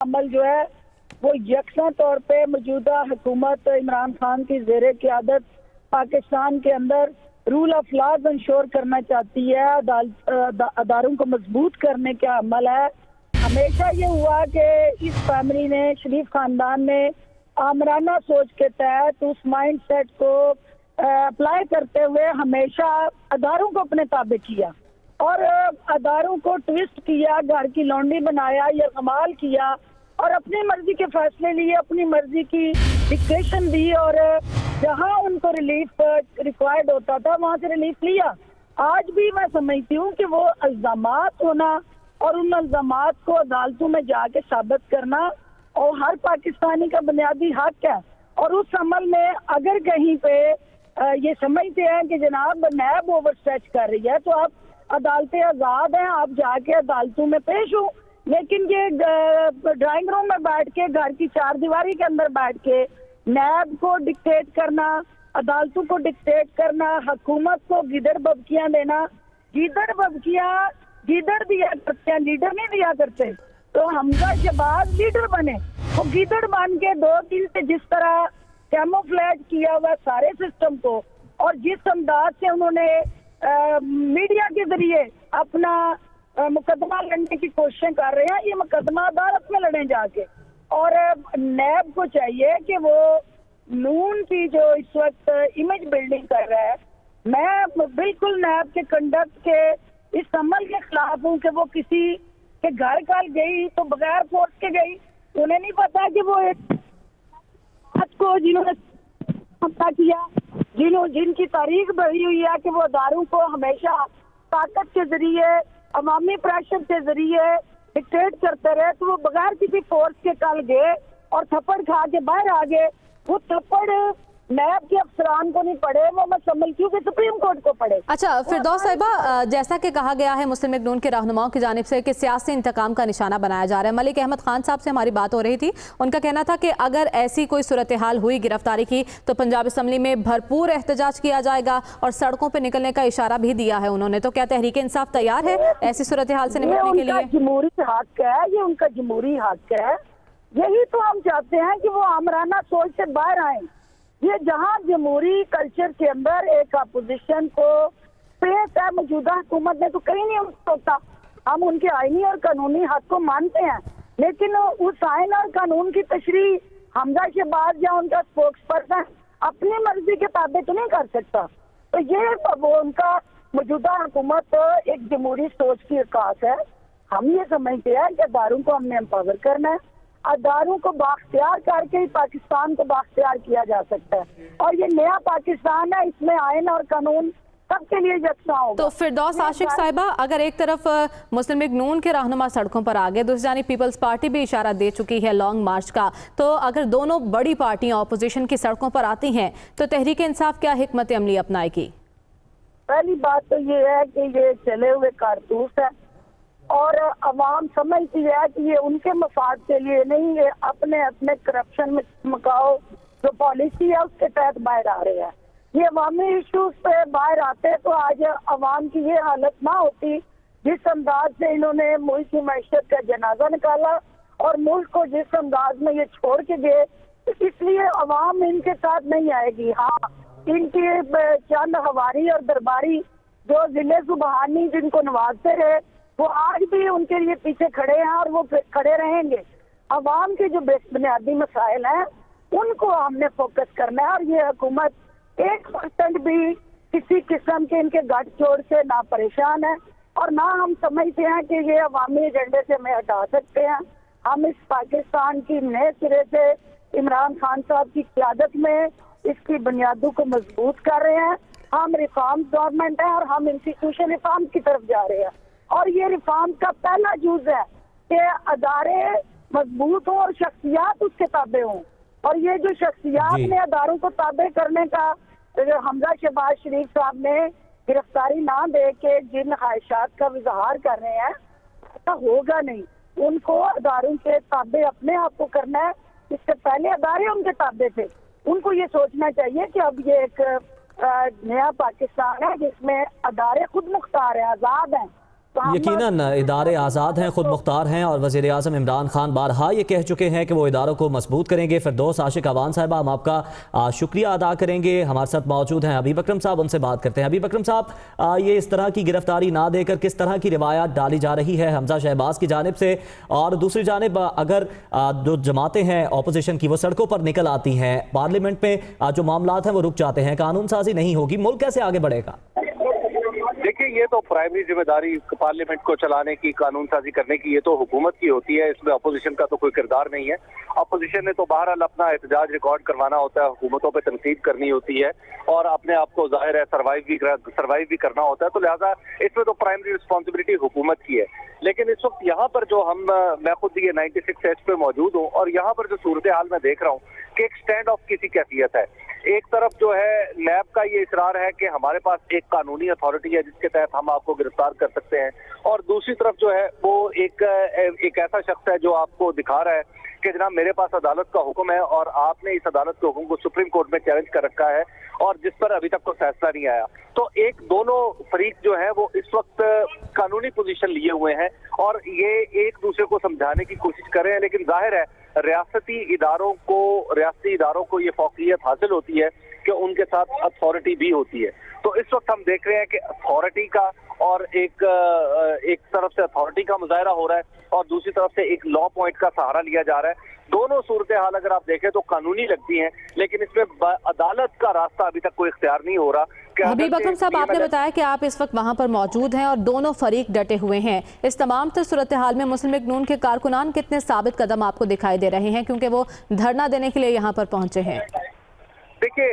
عمل جو ہے وہ یکساں طور پہ موجودہ حکومت عمران خان کی زیر قیادت پاکستان کے اندر رول آف لاز انشور کرنا چاہتی ہے، اداروں کو مضبوط کرنے کا عمل ہے۔ ہمیشہ یہ ہوا کہ اس فیملی نے، شریف خاندان نے آمرانہ سوچ کے تحت اس مائنڈ سیٹ کو اپلائی کرتے ہوئے ہمیشہ اداروں کو اپنے تابع کیا اور اداروں کو ٹویسٹ کیا، گھر کی لونڈی بنایا یا کمال کیا اور اپنی مرضی کے فیصلے لیے، اپنی مرضی کی ڈکٹیشن دی اور جہاں ان کو ریلیف ریکوائرڈ ہوتا تھا وہاں سے ریلیف لیا۔ آج بھی میں سمجھتی ہوں کہ وہ الزامات ہونا اور ان الزامات کو عدالتوں میں جا کے ثابت کرنا اور ہر پاکستانی کا بنیادی حق ہے، اور اس عمل میں اگر کہیں پہ یہ سمجھتے ہیں کہ جناب نیب اوور اسٹریچ کر رہی ہے تو آپ عدالتیں آزاد ہیں، آپ جا کے عدالتوں میں پیش ہوں، لیکن یہ ڈرائنگ روم میں بیٹھ کے، گھر کی چار دیواری کے اندر بیٹھ کے نیب کو ڈکٹیٹ کرنا، عدالتوں کو ڈکٹیٹ کرنا، حکومت کو گیدڑ ببکیاں دینا۔ گیدڑ ببکیاں گیدڑ دیا کرتے ہیں، لیڈر نہیں دیا کرتے۔ تو حمزہ شہباز لیڈر بنے، وہ گیدڑ بن کے 2 دن سے جس طرح کیموفلیج کیا ہوا سارے سسٹم کو اور جس انداز سے انہوں نے میڈیا کے ذریعے اپنا مقدمہ لڑنے کی کوششیں کر رہے ہیں، یہ مقدمہ عدالت میں لڑیں جا کے۔ اور نیب کو چاہیے کہ وہ نون کی جو اس وقت امیج بلڈنگ کر رہا ہے، میں بالکل نیب کے کنڈکٹ کے اس عمل کے خلاف ہوں کہ وہ کسی کے گھر کل گئی تو بغیر فورس کے گئی، انہیں نہیں پتا کہ وہ ایک کو جنہوں نے حملہ کیا، جن کی تاریخ بڑھی ہوئی ہے کہ وہ اداروں کو ہمیشہ طاقت کے ذریعے، عوامی پریشر کے ذریعے ڈکٹیٹ کرتے رہے، تو وہ بغیر کسی فورس کے کل گئے اور تھپڑ کھا کے باہر آ گئے۔ وہ تھپڑ نیب کے افسران کو نہیں پڑے، وہ میں سمجھتی ہوں کہ سپریم کورٹ کو پڑے۔ اچھا فردوس صاحبہ، جیسا کہ کہا گیا ہے مسلم لیگ نون کے رہنماؤں کی جانب سے کہ سیاسی انتقام کا نشانہ بنایا جا رہا ہے، ملک احمد خان صاحب سے ہماری بات ہو رہی تھی، ان کا کہنا تھا کہ اگر ایسی کوئی صورتحال ہوئی گرفتاری کی تو پنجاب اسمبلی میں بھرپور احتجاج کیا جائے گا اور سڑکوں پہ نکلنے کا اشارہ بھی دیا ہے انہوں نے۔ تو کیا تحریک انصاف تیار ہے ایسی صورتحال سے نمٹنے کے لیے؟ یہ ان کا جمہوری حق ہے، یہ ان کا جمہوری حق ہے، یہی تو ہم چاہتے ہیں کہ وہ آمرانہ سوچ سے باہر آئیں۔ یہ جہاں جمہوری کلچر کے اندر ایک اپوزیشن کو پیش ہے، موجودہ حکومت نے تو کہیں نہیں ہوتا، ہم ان کے آئینی اور قانونی حق کو مانتے ہیں، لیکن اس آئین اور قانون کی تشریح حمزہ شہباز یا ان کا اسپوکس پرسن اپنی مرضی کے تابع تو نہیں کر سکتا۔ تو یہ وہ ان کا موجودہ حکومت ایک جمہوری سوچ کی عکاس ہے۔ ہم یہ سمجھتے ہیں کہ اداروں کو ہم نے امپاور کرنا ہے، اداروں کو بااختیار کر کے ہی پاکستان کو بااختیار کیا جا سکتا ہے، اور یہ نیا پاکستان ہے، اس میں آئین اور قانون سب کے لیے یکساں ہوگا۔ تو فردوس عاشق صاحبہ، اگر ایک طرف مسلم لیگ نون کے رہنما سڑکوں پر آگے، دوسری جانب پیپلز پارٹی بھی اشارہ دے چکی ہے لانگ مارچ کا، تو اگر دونوں بڑی پارٹیاں اپوزیشن کی سڑکوں پر آتی ہیں تو تحریک انصاف کیا حکمت عملی اپنائے گی؟ پہلی بات تو یہ ہے کہ یہ چلے ہوئے کارتوس ہے اور عوام سمجھتی ہے کہ یہ ان کے مفاد کے لیے نہیں، یہ اپنے کرپشن میں مکاؤ جو پالیسی ہے اس کے تحت باہر آ رہے ہیں۔ یہ عوامی ایشوز پہ باہر آتے تو آج عوام کی یہ حالت نہ ہوتی جس انداز سے انہوں نے ملک کی معیشت کا جنازہ نکالا اور ملک کو جس انداز میں یہ چھوڑ کے گئے، اس لیے عوام ان کے ساتھ نہیں آئے گی۔ ہاں، ان کی چند ہواری اور درباری جو ضلع سبحانی جن کو نوازتے رہے، وہ آج بھی ان کے لیے پیچھے کھڑے ہیں اور وہ کھڑے رہیں گے۔ عوام کے جو بنیادی مسائل ہیں ان کو ہم نے فوکس کرنا ہے، اور یہ حکومت 1% بھی کسی قسم کے ان کے گٹھ جوڑ سے نہ پریشان ہے اور نہ ہم سمجھتے ہیں کہ یہ عوامی ایجنڈے سے ہمیں ہٹا سکتے ہیں۔ ہم اس پاکستان کی نئے سرے سے عمران خان صاحب کی قیادت میں اس کی بنیادوں کو مضبوط کر رہے ہیں۔ ہم ریفارم گورنمنٹ ہیں اور ہم انسٹیٹیوشن ریفارم کی طرف جا رہے ہیں، اور یہ ریفارم کا پہلا جز ہے کہ ادارے مضبوط ہوں اور شخصیات اس کے تابع ہوں، اور یہ جو شخصیات نے اداروں کو تابع کرنے کا حمزہ شہباز شریف صاحب نے گرفتاری نہ دے کے جن خواہشات کا اظہار کر رہے ہیں، ایسا ہوگا نہیں۔ ان کو اداروں کے تابع اپنے آپ کو کرنا ہے، اس سے پہلے ادارے ان کے تابع تھے۔ ان کو یہ سوچنا چاہیے کہ اب یہ ایک نیا پاکستان ہے جس میں ادارے خود مختار ہیں، آزاد ہیں، यकीनन इदारे आज़ाद हैं, खुद मुख्तार हैं और वज़ीर आज़म इमरान खान बारहा ये कह चुके हैं कि वो इदारों को मजबूत करेंगे। फिरदौस आशिक अवान साहिबा, हम आपका शुक्रिया अदा करेंगे। हमारे साथ मौजूद हैं हबीब अकरम साहब, उनसे बात करते हैं। हबीब अकरम साहब, ये इस तरह की गिरफ्तारी ना देकर किस तरह की रिवायात डाली जा रही है हमजा शहबाज की जानिब से, और दूसरी जानिब अगर जो जमातें हैं अपोजिशन की वो सड़कों पर निकल आती हैं, पार्लियामेंट में जो मामलात हैं वो रुक जाते हैं, कानून साजी नहीं होगी, मुल्क कैसे आगे बढ़ेगा? देखिए, ये तो प्राइमरी जिम्मेदारी पार्लियामेंट को चलाने की, कानून साजी करने की, ये तो हुकूमत की होती है। इसमें अपोजिशन का तो कोई किरदार नहीं है। अपोजिशन ने तो बहरहाल अपना एहतजाज रिकॉर्ड करवाना होता है, हुकूमतों पे तनकीद करनी होती है और अपने आप को जाहिर है सर्वाइव भी करना होता है। तो लिहाजा इसमें तो प्राइमरी रिस्पॉन्सिबिलिटी हुकूमत की है। लेकिन इस वक्त यहाँ पर जो मैं खुद ये 96H पे मौजूद हूँ और यहाँ पर जो सूरत हाल मैं देख रहा हूँ कि एक स्टैंड ऑफ की कैफियत है। एक तरफ जो है नैब का ये इसरार है कि हमारे पास एक कानूनी अथॉरिटी है जिसके तहत हम आपको गिरफ्तार कर सकते हैं, और दूसरी तरफ जो है वो एक ऐसा शख्स है जो आपको दिखा रहा है कि जनाब मेरे पास अदालत का हुक्म है और आपने इस अदालत के हुक्म को सुप्रीम कोर्ट में चैलेंज कर रखा है और जिस पर अभी तक कोई फैसला नहीं आया। तो एक दोनों फरीक जो है वो इस वक्त कानूनी पोजीशन लिए हुए हैं और ये एक दूसरे को समझाने की कोशिश कर रहे हैं, लेकिन जाहिर है रियासती इदारों को ये फौकियत हासिल होती है कि उनके साथ अथॉरिटी भी होती है। तो इस वक्त हम देख रहे हैं कि अथॉरिटी का और एक तरफ से अथॉरिटी का मुजाहरा हो रहा है और दूसरी तरफ से एक लॉ पॉइंट का सहारा लिया जा रहा है। दोनों सूरत हाल अगर आप देखें तो कानूनी लगती हैं, लेकिन इसमें अदालत का रास्ता अभी तक कोई इख्तियार नहीं हो रहा। हबीब अकरम साहब, आपने बताया कि आप इस वक्त वहां पर मौजूद हैं और दोनों फरीक डटे हुए हैं। इस तमाम सूरत हाल में मुस्लिम लीग नून के कारकुनान कितने साबित कदम आपको दिखाई दे रहे हैं, क्योंकि वो धरना देने के लिए यहाँ पर पहुंचे हैं? देखिए,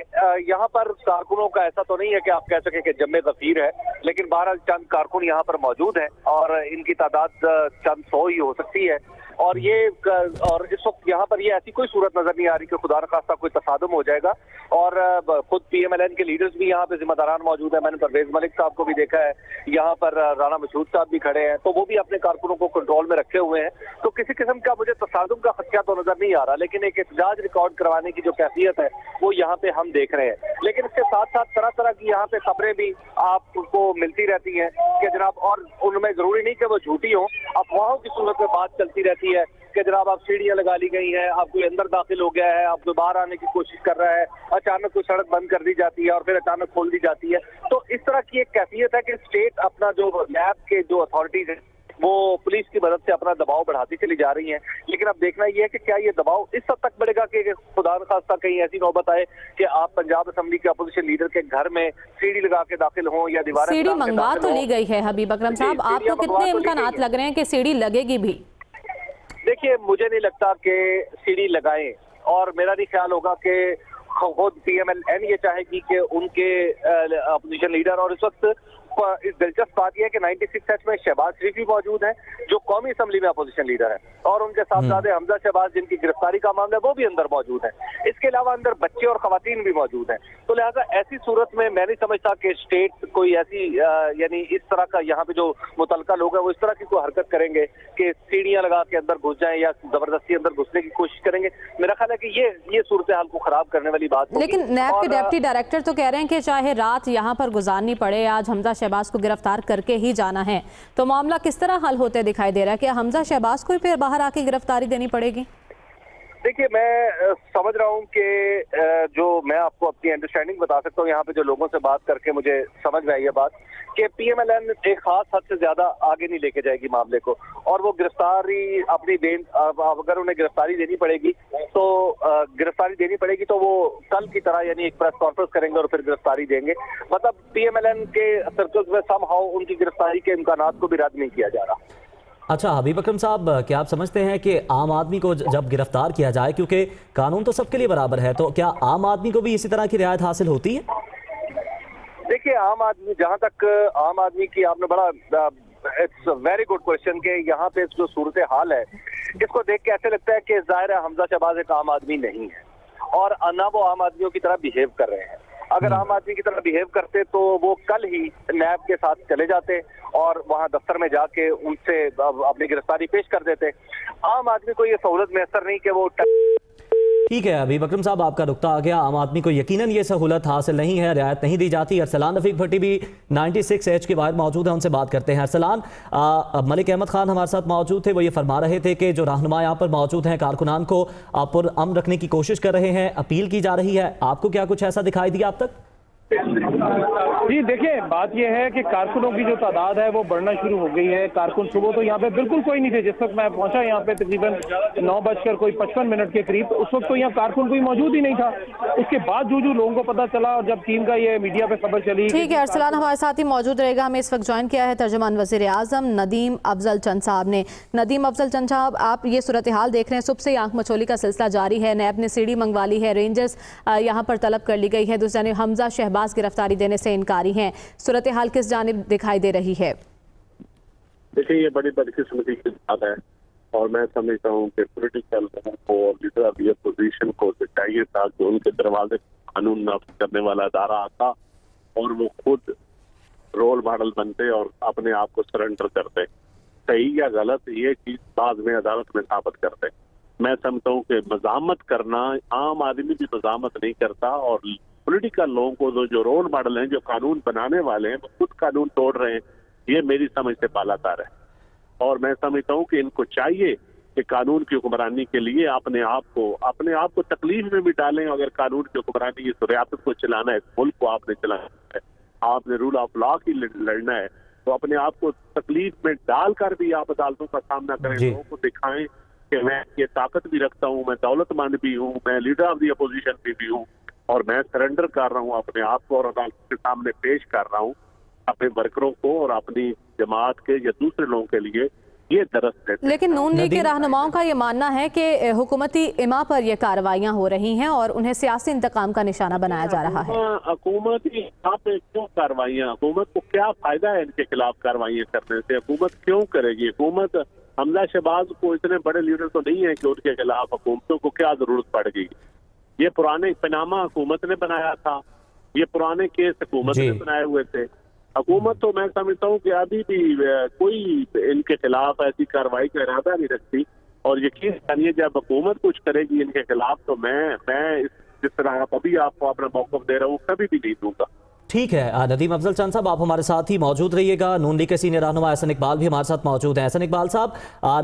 यहाँ पर कारकुनों का ऐसा तो नहीं है कि आप कह सकें कि जम्मे गफीर है, लेकिन 12 चंद कारकुन यहाँ पर मौजूद हैं और इनकी तादाद चंद 100 ही हो सकती है। और इस वक्त यहाँ पर ये ऐसी कोई सूरत नजर नहीं आ रही कि खुदा न खास्ता कोई तसादुम हो जाएगा। और खुद PMLN के लीडर्स भी यहाँ पे जिम्मेदारान मौजूद है। मैंने परवेज मलिक साहब को भी देखा है, यहाँ पर राना मसूद साहब भी खड़े हैं, तो वो भी अपने कारकुनों को कंट्रोल में रखे हुए हैं। तो किसी किस्म का मुझे तसादुम का खदशा तो नजर नहीं आ रहा, लेकिन एक एहतजाज रिकॉर्ड करवाने की जो कैफियत है वो यहाँ पे हम देख रहे हैं। लेकिन इसके साथ साथ तरह तरह की यहाँ पे खबरें भी आपको मिलती रहती हैं कि जनाब, और उनमें जरूरी नहीं कि वो झूठी हो, अफवाहों की सूरत में बात चलती रहती है कि जनाब आप सीढ़ियां लगा ली गई हैं, आप कोई अंदर दाखिल हो गया है, आप कोई बाहर आने की कोशिश कर रहा है, अचानक कोई सड़क बंद कर दी जाती है और फिर अचानक खोल दी जाती है। तो इस तरह की एक कैफियत है कि स्टेट अपना जो नैब के जो अथॉरिटीज है वो पुलिस की मदद से अपना दबाव बढ़ाती चली जा रही हैं। लेकिन अब देखना ये है कि क्या ये दबाव इस हद तक बढ़ेगा कि खुदा न खास्ता कहीं ऐसी नौबत आए कि आप पंजाब असेंबली के अपोजिशन लीडर के घर में सीढ़ी लगा के दाखिल हों या दीवारें सीढ़ी मंगवा तो ली गई है हबीब अकरम साहब, आपको कितने इम्कानात लग रहे हैं कि सीढ़ी लगेगी भी? देखिए, मुझे नहीं लगता कि सीढ़ी लगाएं, और मेरा नहीं ख्याल होगा कि खुद PMLN ये चाहेगी कि उनके अपोजिशन लीडर, और इस वक्त इस दिलचस्प बात यह है कि 96H में शहबाज शरीफ भी मौजूद हैं जो कौमी असेंबली में अपोजिशन लीडर है, और उनके साहबजादे हमजा शहबाज जिनकी गिरफ्तारी का मामला है वो भी अंदर मौजूद है। इसके अलावा अंदर बच्चे और खवातीन भी मौजूद हैं। तो लिहाजा ऐसी सूरत में मैं नहीं समझता कि स्टेट कोई ऐसी यानी इस तरह का यहाँ पे जो मुतलका लोग हैं वो इस तरह की कोई हरकत करेंगे कि सीढ़ियां लगा के अंदर घुस जाएं या जबरदस्ती अंदर घुसने की कोशिश करेंगे। मेरा ख्याल है कि ये सूरत हाल को खराब करने वाली बात होगी। लेकिन नैब के डिप्टी डायरेक्टर तो कह रहे हैं कि चाहे रात यहाँ पर गुजारनी पड़े, आज हमजा शहबाज को गिरफ्तार करके ही जाना है। तो मामला किस तरह हल होते दिखाई दे रहा है? क्या हमजा शहबाज को फिर बाहर आके गिरफ्तारी देनी पड़ेगी? देखिए, मैं समझ रहा हूँ कि जो मैं आपको अपनी अंडरस्टैंडिंग बता सकता हूँ यहाँ पे जो लोगों से बात करके मुझे समझ में आई है बात कि PMLN एक खास हद से ज्यादा आगे नहीं लेके जाएगी मामले को, और वो गिरफ्तारी अगर उन्हें गिरफ्तारी देनी पड़ेगी तो वो कल की तरह यानी एक प्रेस कॉन्फ्रेंस करेंगे और फिर गिरफ्तारी देंगे। मतलब PMLN के सर्कल्स में समहाउ उनकी गिरफ्तारी के इम्कानात को भी रद्द नहीं किया जा रहा। अच्छा हबीब अकरम साहब, क्या आप समझते हैं कि आम आदमी को जब गिरफ्तार किया जाए, क्योंकि कानून तो सबके लिए बराबर है, तो क्या आम आदमी को भी इसी तरह की रियायत हासिल होती है? देखिए, आम आदमी, जहां तक आम आदमी की आपने बड़ा इट्स वेरी गुड क्वेश्चन के यहाँ पे जो सूरत हाल है इसको देख के ऐसे लगता है कि जाहिर है हमजा शहबाज एक आम आदमी नहीं है और ना वो आम आदमियों की तरह बिहेव कर रहे हैं। अगर आम आदमी की तरह बिहेव करते तो वो कल ही नैब के साथ चले जाते और वहां दफ्तर में जाके उनसे अपनी गिरफ्तारी पेश कर देते। आम आदमी को ये सहूलत मैसर नहीं कि वो ठीक है, अभी बकरम साहब आपका नुक्ता आ गया। आम आदमी को यकीनन ये सहूलत हासिल नहीं है, रियायत नहीं दी जाती। अरसलान रफीक भट्टी भी 96H के बाहर मौजूद है, उनसे बात करते हैं। अरसलान, मलिक अहमद खान हमारे साथ मौजूद थे, वो ये फरमा रहे थे कि जो रहनुमा यहाँ पर मौजूद हैं कारकुनान को पुरअमन रखने की कोशिश कर रहे हैं, अपील की जा रही है। आपको क्या कुछ ऐसा दिखाई दिया अब तक? जी देखिए, बात यह है कि कारकुनों की जो तादाद है वो बढ़ना शुरू हो गई है। कारकुन सुबह तो यहाँ पे बिल्कुल कोई नहीं थे, जिस वक्त मैं पहुंचा यहाँ पे तकरीबन 9:55 के करीब, उस वक्त तो यहाँ कारकुन कोई मौजूद ही नहीं था। उसके बाद जो लोगों को पता चला और जब टीम का ये मीडिया पे खबर चली। ठीक है, अरसलान हमारे साथ ही मौजूद रहेगा। हमें इस वक्त ज्वाइन किया है तर्जुमान वज़ीर आज़म नदीम अफजल चंद साहब ने। नदीम अफजल चंद साहब, आप ये सूरत हाल देख रहे हैं, सुबह से आंख मचोली का सिलसिला जारी है। नैब ने सीढ़ी मंगवा ली है, रेंजर्स यहाँ पर तलब कर ली गई है। दूसरी जानिब हमजा शहबाज गिरफ्तारी देने से इनकारी हैं। सूरत हाल किस जानिब दिखाई दे रही है? देखिए, ये बड़ी बदकिस्मती की बात है और मैं समझता हूँ कि पॉलिटिकल को और लीडर ऑफ अपोजिशन को चाहिए था कि उनके दरवाजे कानून नाफिज करने वाला अदारा आता और वो खुद रोल मॉडल बनते और अपने आप को सरेंडर करते। सही या गलत ये चीज बाद में अदालत में साबित करते। मैं समझता हूँ कि मज़ामत करना, आम आदमी भी मज़ामत नहीं करता और पॉलिटिकल लोगों को जो रोल मॉडल हैं, जो कानून बनाने वाले हैं, वो खुद कानून तोड़ रहे हैं। ये मेरी समझ से बालातर है और मैं समझता हूँ कि इनको चाहिए कि कानून की हुक्मरानी के लिए अपने आप को तकलीफ में भी डालें। अगर कानून की हुक्मरानी इस रियासत को चलाना है, इस मुल्क को आपने चलाना है, आपने रूल ऑफ लॉ की लड़ना है, तो अपने आप को तकलीफ में डालकर भी आप अदालतों का सामना करें, लोगों को दिखाएं कि मैं ये ताकत भी रखता हूँ, मैं दौलतमंद भी हूँ, मैं लीडर ऑफ दी अपोजिशन भी हूँ और मैं सरेंडर कर रहा हूँ अपने आप को और अदालत के सामने पेश कर रहा हूँ अपने वर्करों को और अपनी जमात के या दूसरे लोगों के लिए। ये दरअसल है। लेकिन नून लीग के रहनुमाओं का ये मानना है कि हुकूमती इमा पर ये कार्रवाइयाँ हो रही हैं और उन्हें सियासी इंतकाम का निशाना बनाया जा रहा है। हुकूमती इमा पे क्यों कार्रवाइयाँ? हुकूमत को क्या फायदा है इनके खिलाफ कार्रवाइयाँ करने से? हुकूमत क्यों करेगी? हुकूमत हमजा शहबाज को इतने बड़े लीडर तो नहीं है कि उनके खिलाफ हुकूमतों को क्या जरूरत पड़ गई? ये पुराने पनामा हुकूमत ने बनाया था, ये पुराने केस हुकूमत ने बनाए हुए थे। हुकूमत तो मैं समझता हूँ कि अभी भी कोई इनके खिलाफ ऐसी कार्रवाई का इरादा नहीं रखती और यकीन जानिए जब हुकूमत कुछ करेगी इनके खिलाफ तो मैं जिस तरह अभी आपको अपना मौक़िफ़ दे रहा हूँ कभी भी नहीं दूंगा। ठीक है, नदीम अफजल चंद साहब आप हमारे साथ ही मौजूद रहिएगा। नून लीग के सीनियर रहनुमा एहसन इकबाल भी हमारे साथ मौजूद हैं। एहसन इकबाल साहब,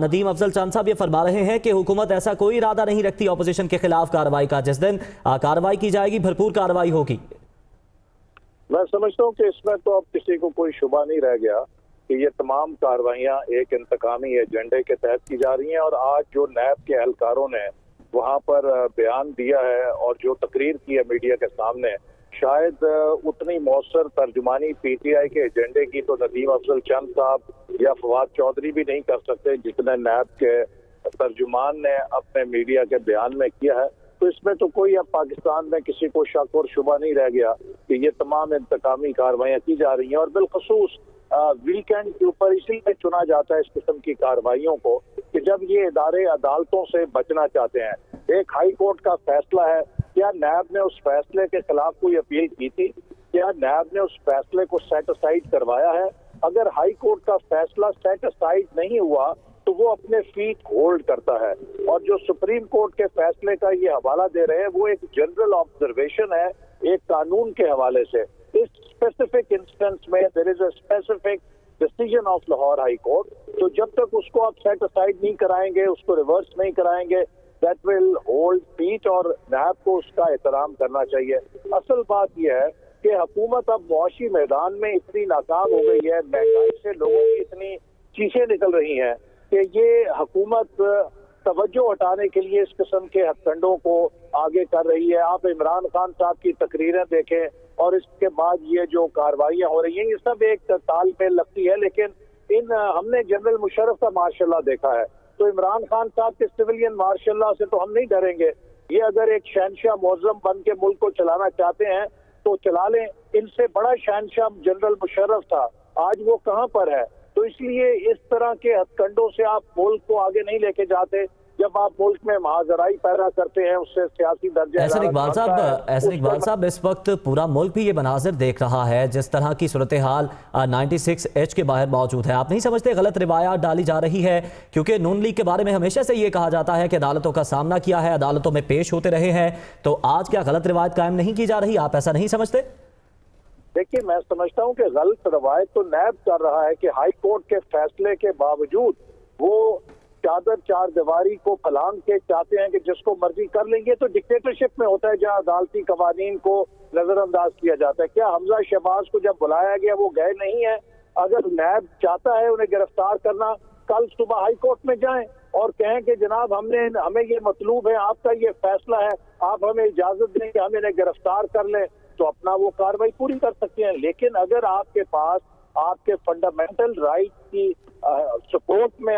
नदीम अफजल चंद साहब ये फरमा रहे हैं कि हुकूमत ऐसा कोई इरादा नहीं रखती अपोजिशन के खिलाफ कार्रवाई का। जिस दिन कार्रवाई की जाएगी भरपूर कार्रवाई होगी। मैं समझता हूँ कि इसमें तो अब किसी को कोई शुबा नहीं रह गया कि ये तमाम कार्रवाइयाँ एक इंतकामी एजेंडे के तहत की जा रही हैं और आज जो नैब के एहलकारों ने वहाँ पर बयान दिया है और जो तकरीर की है मीडिया के सामने, शायद उतनी मौसर तर्जुमानी पीटीआई के एजेंडे की तो नदीम अफजल चंद साहब या फवाद चौधरी भी नहीं कर सकते जितने नैब के तर्जुमान ने अपने मीडिया के बयान में किया है। तो इसमें तो कोई अब पाकिस्तान में किसी को शक और शुबा नहीं रह गया कि ये तमाम इंतकामी कार्रवाइयाँ की जा रही हैं और बिलखसूस वीकेंड के ऊपर इसलिए चुना जाता है इस किस्म की कार्रवाइयों को कि जब ये इदारे अदालतों से बचना चाहते हैं। एक हाई कोर्ट का फैसला है, क्या नैब ने उस फैसले के खिलाफ कोई अपील की थी? क्या नैब ने उस फैसले को सेट असाइड करवाया है? अगर हाई कोर्ट का फैसला सेट असाइड नहीं हुआ तो वो अपने फीट होल्ड करता है और जो सुप्रीम कोर्ट के फैसले का ये हवाला दे रहे हैं वो एक जनरल ऑब्जर्वेशन है एक कानून के हवाले से। इस स्पेसिफिक इंस्टेंस में there is a specific decision of Lahore high court, तो जब तक उसको आप सेट असाइड नहीं कराएंगे, उसको रिवर्स नहीं कराएंगे, दैट विल होल्ड फीट और नैब को उसका एहतराम करना चाहिए। असल बात यह है कि हुकूमत अब मुआशी मैदान में इतनी नाकाम हो गई है, महंगाई से लोगों की इतनी चीखें निकल रही हैं कि ये हुकूमत तवज्जो हटाने के लिए इस किस्म के हथकंडों को आगे कर रही है। आप इमरान खान साहब की तकरीरें देखें और इसके बाद ये जो कार्रवाइयाँ हो रही हैं ये सब एक ताल पे लगती है, लेकिन हमने जनरल मुशर्रफ का मार्शल लॉ देखा है तो इमरान खान साहब के सिविलियन मार्शल लॉ से तो हम नहीं डरेंगे। ये अगर एक शहनशाह मुअज़्ज़म बन के मुल्क को चलाना चाहते हैं तो चला लें। इनसे बड़ा शहनशाह जनरल मुशर्रफ था, आज वो कहाँ पर है? तो इसलिए इस तरह के हथकंडों से आप मुल्क को आगे नहीं लेके जाते। जब आप मुल्क में महाजराई पैदा करते हैं उससे सियासी दर्जा एहसन इकबाल साहब इस वक्त पूरा मुल्क भी ये मनाजिर देख रहा है जिस तरह की सूरत हाल 96H के बाहर मौजूद है। आप नहीं समझते गलत रिवायत डाली जा रही है? क्योंकि नून लीग के बारे में हमेशा से ये कहा जाता है कि अदालतों का सामना किया है, अदालतों में पेश होते रहे हैं, तो आज क्या गलत रिवायत कायम नहीं की जा रही? आप ऐसा नहीं समझते? देखिए, मैं समझता हूँ कि गलत रवायत तो नैब कर रहा है कि हाई कोर्ट के फैसले के बावजूद वो चादर चार दीवारी को फलांग के चाहते हैं कि जिसको मर्जी कर लेंगे। तो डिक्टेटरशिप में होता है जहाँ अदालती कवानीन को नजरअंदाज किया जाता है। क्या हमजा शहबाज को जब बुलाया गया वो गए नहीं है? अगर नैब चाहता है उन्हें गिरफ्तार करना, कल सुबह हाई कोर्ट में जाएं और कहें कि जनाब हमें ये मतलूब है, आपका ये फैसला है, आप हमें इजाजत दें कि हम इन्हें गिरफ्तार कर लें, तो अपना वो कार्रवाई पूरी कर सकते हैं। लेकिन अगर आपके पास आपके फंडामेंटल राइट की सपोर्ट में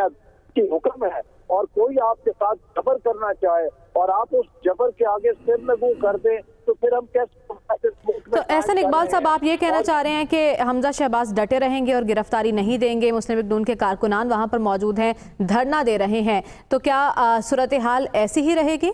की हुक्म है और कोई आपके साथ जबर करना चाहे और आप उस जबर के आगे सिर नगू कर दें, तो फिर हम कैसे? तो एहसन इकबाल साहब, आप ये कहना चाह रहे हैं कि हमजा शहबाज डटे रहेंगे और गिरफ्तारी नहीं देंगे? मुस्लिम लीग नून के कारकुनान वहां पर मौजूद हैं, धरना दे रहे हैं, तो क्या सूरत हाल ऐसी ही रहेगी?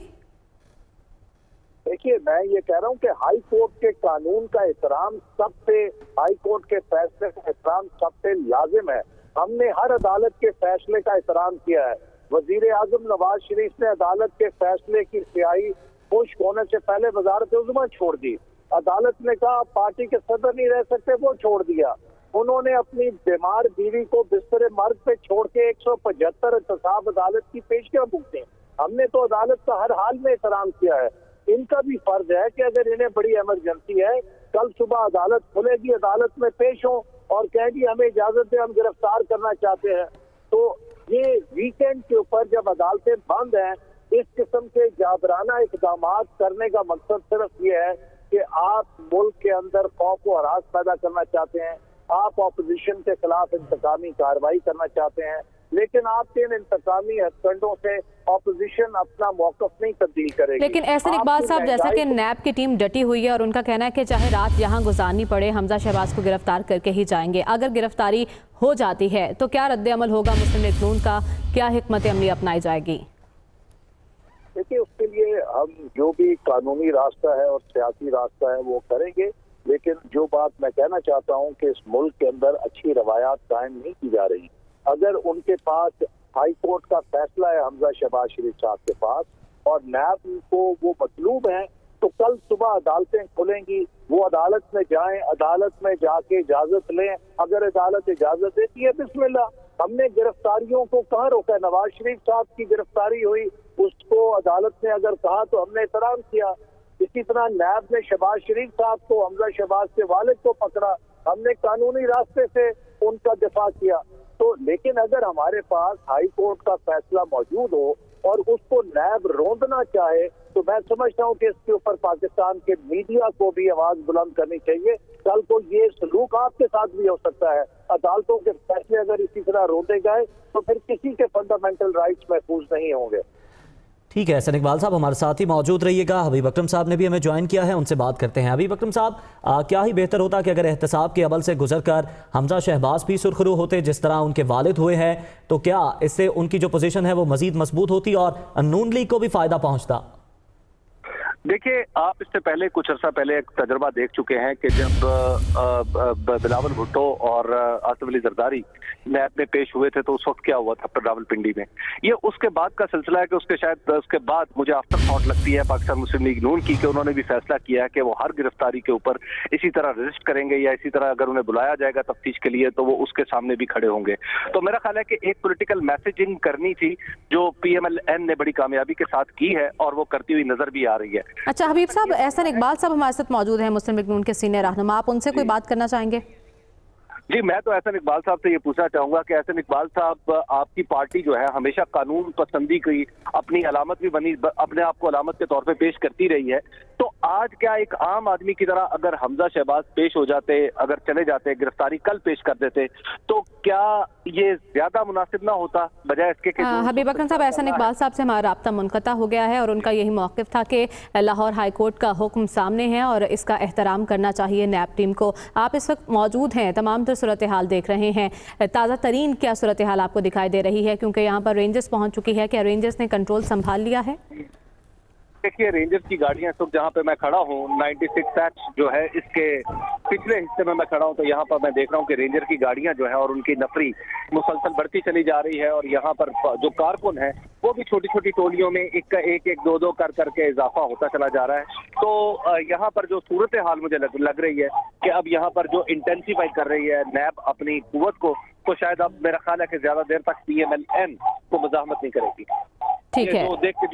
देखिए, मैं ये कह रहा हूँ कि हाई कोर्ट के कानून का एहतराम सब पे, हाई कोर्ट के फैसले का एहतराम सब पे लाजिम है। हमने हर अदालत के फैसले का एहतराम किया है। वजीर आजम नवाज शरीफ ने अदालत के फैसले की स्याही खुश्क होने से पहले वजारत उज़्मा छोड़ दी। अदालत ने कहा पार्टी के सदर नहीं रह सकते, वो छोड़ दिया। उन्होंने अपनी बीमार बीवी को बिस्तर मर्ग पे छोड़ के 175 एहतसाब अदालत की पेशकश भुगते। हमने तो अदालत का हर हाल में एहतराम किया है। इनका भी फर्ज है कि अगर इन्हें बड़ी इमरजेंसी है, कल सुबह अदालत खुलेगी, अदालत में पेश हो और कहेंगी हमें इजाजत दे, हम गिरफ्तार करना चाहते हैं। तो ये वीकेंड के ऊपर जब अदालतें बंद हैं, इस किस्म के जाबराना इक़दाम करने का मकसद सिर्फ ये है कि आप मुल्क के अंदर खौफ व हरास पैदा करना चाहते हैं, आप अपोजिशन के खिलाफ इंतकामी कार्रवाई करना चाहते हैं, लेकिन आपके इन इंतकामी हथकंडों से अपोजिशन अपना मौक़िफ़ नहीं तब्दील करेगी। लेकिन एहसन इकबाल साहब, जैसा कि नैब की टीम डटी हुई है और उनका कहना है कि चाहे रात यहाँ गुजारनी पड़े, हमजा शहबाज को गिरफ्तार करके ही जाएंगे। अगर गिरफ्तारी हो जाती है तो क्या रद्द अमल होगा मुस्लिम लीग नून का? क्या हिकमत अमली अपनाई जाएगी? देखिए, उसके लिए हम जो भी कानूनी रास्ता है और सियासी रास्ता है वो करेंगे। लेकिन जो बात मैं कहना चाहता हूँ कि इस मुल्क के अंदर अच्छी रवायात कायम नहीं की जा रही। अगर उनके पास हाई कोर्ट का फैसला है हमजा शहबाज शरीफ साहब के पास और नैब को वो मतलूब है, तो कल सुबह अदालतें खुलेंगी, वो अदालत में जाएं, अदालत में जाके इजाजत लें। अगर अदालत इजाजत देती है बिस्मिल्लाह। हमने गिरफ्तारियों को कहाँ रोका? नवाज शरीफ साहब की गिरफ्तारी हुई, उसको अदालत ने अगर कहा तो हमने एहतराम किया। इसी तरह नैब ने शहबाज शरीफ साहब को, हमजा शहबाज के वालिद को पकड़ा, हमने कानूनी रास्ते से उनका दिफा किया। तो लेकिन अगर हमारे पास हाई कोर्ट का फैसला मौजूद हो और उसको नैब रोंदना चाहे, तो मैं समझता हूँ कि इसके ऊपर पाकिस्तान के मीडिया को भी आवाज बुलंद करनी चाहिए। कल को ये सलूक आपके साथ भी हो सकता है। अदालतों के फैसले अगर इसी तरह रोंदे गए तो फिर किसी के फंडामेंटल राइट्स महफूज नहीं होंगे। ठीक है एहसन इकबाल साहब, हमारे साथ ही मौजूद रहिएगा। हबीब अकरम साहब ने भी हमें ज्वाइन किया है, उनसे बात करते हैं। हबीब अकरम साहब, क्या ही बेहतर होता कि अगर एहतसाब के अमल से गुजर कर हमजा शहबाज भी सुरखरू होते जिस तरह उनके वालिद हुए हैं, तो क्या इससे उनकी जो पोजीशन है वो मजीद मजबूत होती और नून लीग को भी फायदा पहुंचता? देखिए, आप इससे पहले कुछ अर्सा पहले एक तजर्बा देख चुके हैं कि जब बिलावल भुट्टो और आसिफ अली जरदारी नैब में पेश हुए थे तो उस वक्त क्या हुआ था रावलपिंडी में। ये उसके बाद का सिलसिला है कि उसके बाद मुझे आफ्टर थॉट लगती है पाकिस्तान मुस्लिम लीग नून की, कि उन्होंने भी फैसला किया है कि वो हर गिरफ्तारी के ऊपर इसी तरह रजिस्ट करेंगे या इसी तरह अगर उन्हें बुलाया जाएगा तफ्तीश के लिए तो वो उसके सामने भी खड़े होंगे। तो मेरा ख्याल है कि एक पॉलिटिकल मैसेजिंग करनी थी जो PMLN ने बड़ी कामयाबी के साथ की है और वो करती हुई नजर भी आ रही है। अच्छा हबीब साहब, एहसन इकबाल साहब हमारे साथ मौजूद हैं, मुस्लिम लीग नून के सीनियर रहनुमा, आप उनसे कोई बात करना चाहेंगे? जी, मैं तो एहसन इकबाल साहब से ये पूछना चाहूंगा कि एहसन इकबाल साहब, आपकी पार्टी जो है हमेशा कानून पसंदी की अपनी अलामत भी बनी, अपने आप को अलामत के तौर पे पेश करती रही है, तो आज क्या एक आम आदमी की तरह अगर हमजा शहबाज पेश हो जाते, अगर चले जाते, गिरफ्तारी कल पेश कर देते, तो क्या ये ज्यादा मुनासिब ना होता बजाय इसके कि हबीब अकरम साहब, एहसन इकबाल साहब से हमारा राब्ता मुनक़ता हो गया है और उनका यही मौक़िफ़ था कि लाहौर हाई कोर्ट का हुक्म सामने है और इसका एहतराम करना चाहिए नैब टीम को। आप इस वक्त मौजूद हैं, तमाम तर सूरत हाल देख रहे हैं, ताज़ा तरीन क्या सूरत हाल आपको दिखाई दे रही है, क्योंकि यहाँ पर रेंजर्स पहुँच चुकी है, क्या रेंजर्स ने कंट्रोल संभाल लिया है? देखिए, रेंजर्स की गाड़ियां इस वक्त जहाँ पे मैं खड़ा हूँ 96 एक्ट जो है इसके पिछले हिस्से में मैं खड़ा हूँ, तो यहाँ पर मैं देख रहा हूँ कि रेंजर की गाड़ियां जो है और उनकी नफरी मुसलसल बढ़ती चली जा रही है और यहाँ पर जो कारकुन है वो भी छोटी छोटी टोलियों में एक दो दो कर करके इजाफा होता चला जा रहा है। तो यहाँ पर जो सूरत हाल मुझे लग रही है कि अब यहाँ पर जो इंटेंसिफाई कर रही है नैब अपनी कुव्वत को, तो शायद अब मेरा ख्याल है कि ज्यादा देर तक PMLN को मज़ाहमत नहीं करेगी। ठीक है, तो देख के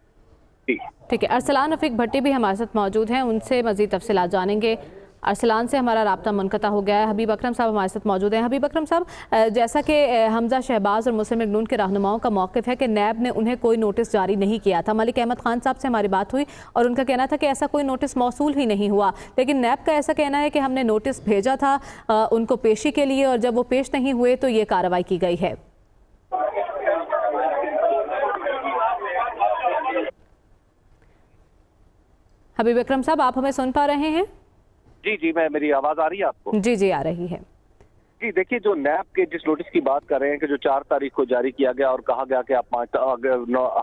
ठीक है। अरसलान रफीक भट्टी भी हमारे साथ मौजूद हैं, उनसे मज़ीद तफसीलात जानेंगे। अरसलान से हमारा राब्ता मुनक़ता हो गया है। हबीब अकरम साहब हमारे साथ मौजूद हैं। हबीब अकरम साहब, जैसा कि हमजा शहबाज और मुस्लिम लीग नून के रहनुमाओं का मौक़िफ़ है कि नैब ने उन्हें कोई नोटिस जारी नहीं किया था। मलिक अहमद खान साहब से हमारी बात हुई और उनका कहना था कि ऐसा कोई नोटिस मौसूल ही नहीं हुआ, लेकिन नैब का ऐसा कहना है कि हमने नोटिस भेजा था उनको पेशी के लिए और जब वो पेश नहीं हुए तो ये कार्रवाई की गई है। हबीब अकरम साहब, आप हमें सुन पा रहे हैं? जी, मेरी आवाज आ रही है आपको? जी, आ रही है। जी, देखिए, जो नैब के जिस नोटिस की बात कर रहे हैं कि जो 4 तारीख को जारी किया गया और कहा गया कि आप 5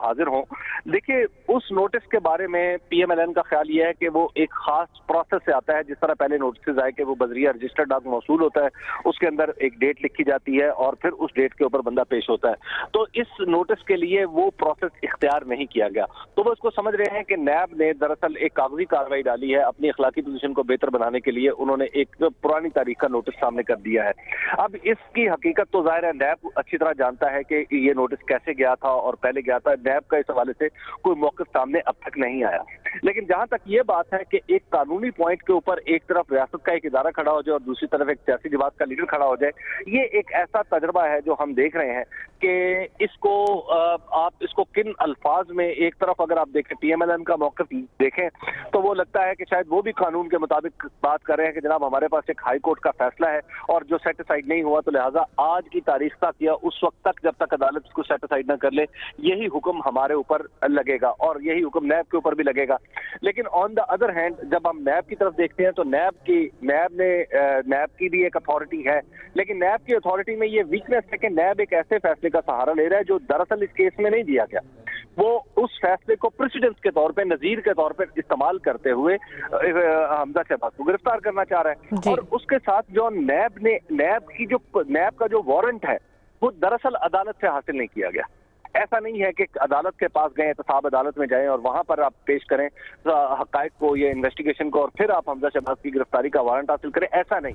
हाजिर हों, देखिए उस नोटिस के बारे में PMLN का ख्याल ये है कि वो एक खास प्रोसेस से आता है। जिस तरह पहले नोटिस आए कि वो बजरिया रजिस्टर्ड डाक मौसूल होता है, उसके अंदर एक डेट लिखी जाती है और फिर उस डेट के ऊपर बंदा पेश होता है। तो इस नोटिस के लिए वो प्रोसेस इख्तियार नहीं किया गया, तो वो इसको समझ रहे हैं कि नैब ने दरअसल एक कागजी कार्रवाई डाली है अपनी अखलाकी पोजीशन को बेहतर बनाने के लिए। उन्होंने एक पुरानी तारीख का नोटिस सामने कर दिया है। अब इसकी हकीकत तो जाहिर है नैब अच्छी तरह जानता है कि ये नोटिस कैसे गया था और पहले गया था। नैब का इस हवाले से कोई मौक़िफ़ सामने अब तक नहीं आया, लेकिन जहां तक ये बात है कि एक कानूनी पॉइंट के ऊपर एक तरफ रियासत का एक इदारा खड़ा हो जाए और दूसरी तरफ एक सियासी जमात का लीडर खड़ा हो जाए, ये एक ऐसा तजर्बा है जो हम देख रहे हैं कि इसको आप इसको किन अल्फाज में, एक तरफ अगर आप देखें PMLN का मौक़िफ़ देखें तो वो लगता है कि शायद वो भी कानून के मुताबिक बात कर रहे हैं कि जनाब हमारे पास एक हाई कोर्ट का फैसला है और जो सेट असाइड नहीं हुआ, तो लिहाजा आज की तारीख तक या उस वक्त तक जब तक अदालत इसको सेट असाइड न कर ले, यही हुक्म हमारे ऊपर लगेगा और यही हुक्म नैब के ऊपर भी लगेगा। लेकिन ऑन द अदर हैंड जब हम नैब की तरफ देखते हैं तो नैब की भी एक अथॉरिटी है, लेकिन नैब की अथॉरिटी में ये वीकनेस है कि नैब एक ऐसे फैसले का सहारा ले रहा है जो दरअसल इस केस में नहीं दिया गया। वो उस फैसले को प्रेसिडेंस के तौर पे, नजीर के तौर पे इस्तेमाल करते हुए हमजा शहबाज को गिरफ्तार करना चाह रहा है। और उसके साथ जो नैब का जो वारंट है वो दरअसल अदालत से हासिल नहीं किया गया। ऐसा नहीं है कि अदालत के पास गए तो साहब अदालत में जाएं और वहां पर आप पेश करें हकायक को, ये इन्वेस्टिगेशन को, और फिर आप हमजा शहबाज की गिरफ्तारी का वारंट हासिल करें। ऐसा नहीं।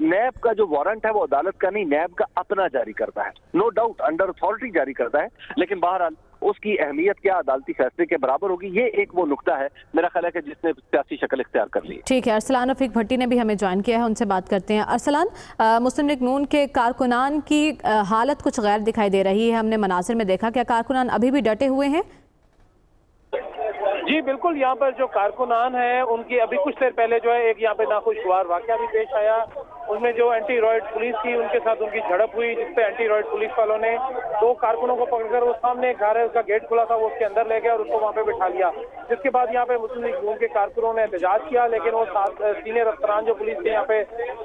नैब का जो वारंट है वो अदालत का नहीं, नैब का अपना जारी करता है। नो डाउट अंडर अथॉरिटी जारी करता है, लेकिन बहरहाल उसकी अहमियत क्या अदालती फैसले के बराबर होगी, ये एक वो नुक्ता है मेरा ख्याल है कि जिसने सियासी शक्ल इख्तियार कर ली। ठीक है, अरसलान रफीक भट्टी ने भी हमें ज्वाइन किया है, उनसे बात करते हैं। अरसलान, मुस्लिम लीग नून के कारकुनान की हालत कुछ गैर दिखाई दे रही है, हमने मनासिर में देखा, क्या कारकुनान अभी भी डटे हुए हैं? जी बिल्कुल, यहाँ पर जो कारकुनान है उनकी अभी कुछ देर पहले जो है एक यहाँ पे नाखुशगवार वाकया भी पेश आया। उसमें जो एंटी रॉयड पुलिस थी उनके साथ उनकी झड़प हुई, जिसपे एंटी रॉयड पुलिस वालों ने 2 कारकुनों को पकड़कर वो सामने एक घर है उसका गेट खुला था वो उसके अंदर ले गए और उसको वहाँ पे बिठा लिया। जिसके बाद यहाँ पे मुस्लिम लीग नून के कारकुनों ने एहतजाज किया, लेकिन वो सीनियर अफसरान जो पुलिस के यहाँ पे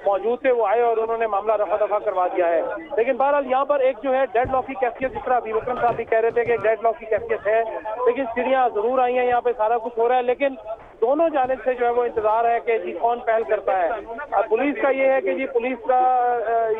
मौजूद थे वो आए और उन्होंने मामला रफा दफा करवा दिया है। लेकिन बहरहाल यहाँ पर एक जो है डेड लॉक की कैफियत, जिस तरह हबीब अकरम साहब भी कह रहे थे कि एक डेड लॉक की कैफियत है, लेकिन सीढ़ियाँ जरूर आई हैं, यहाँ पे सारा कुछ हो रहा है, लेकिन दोनों जानिब से जो है वो इंतजार है कि जी कौन पहल करता है। अब पुलिस का ये है कि जी पुलिस का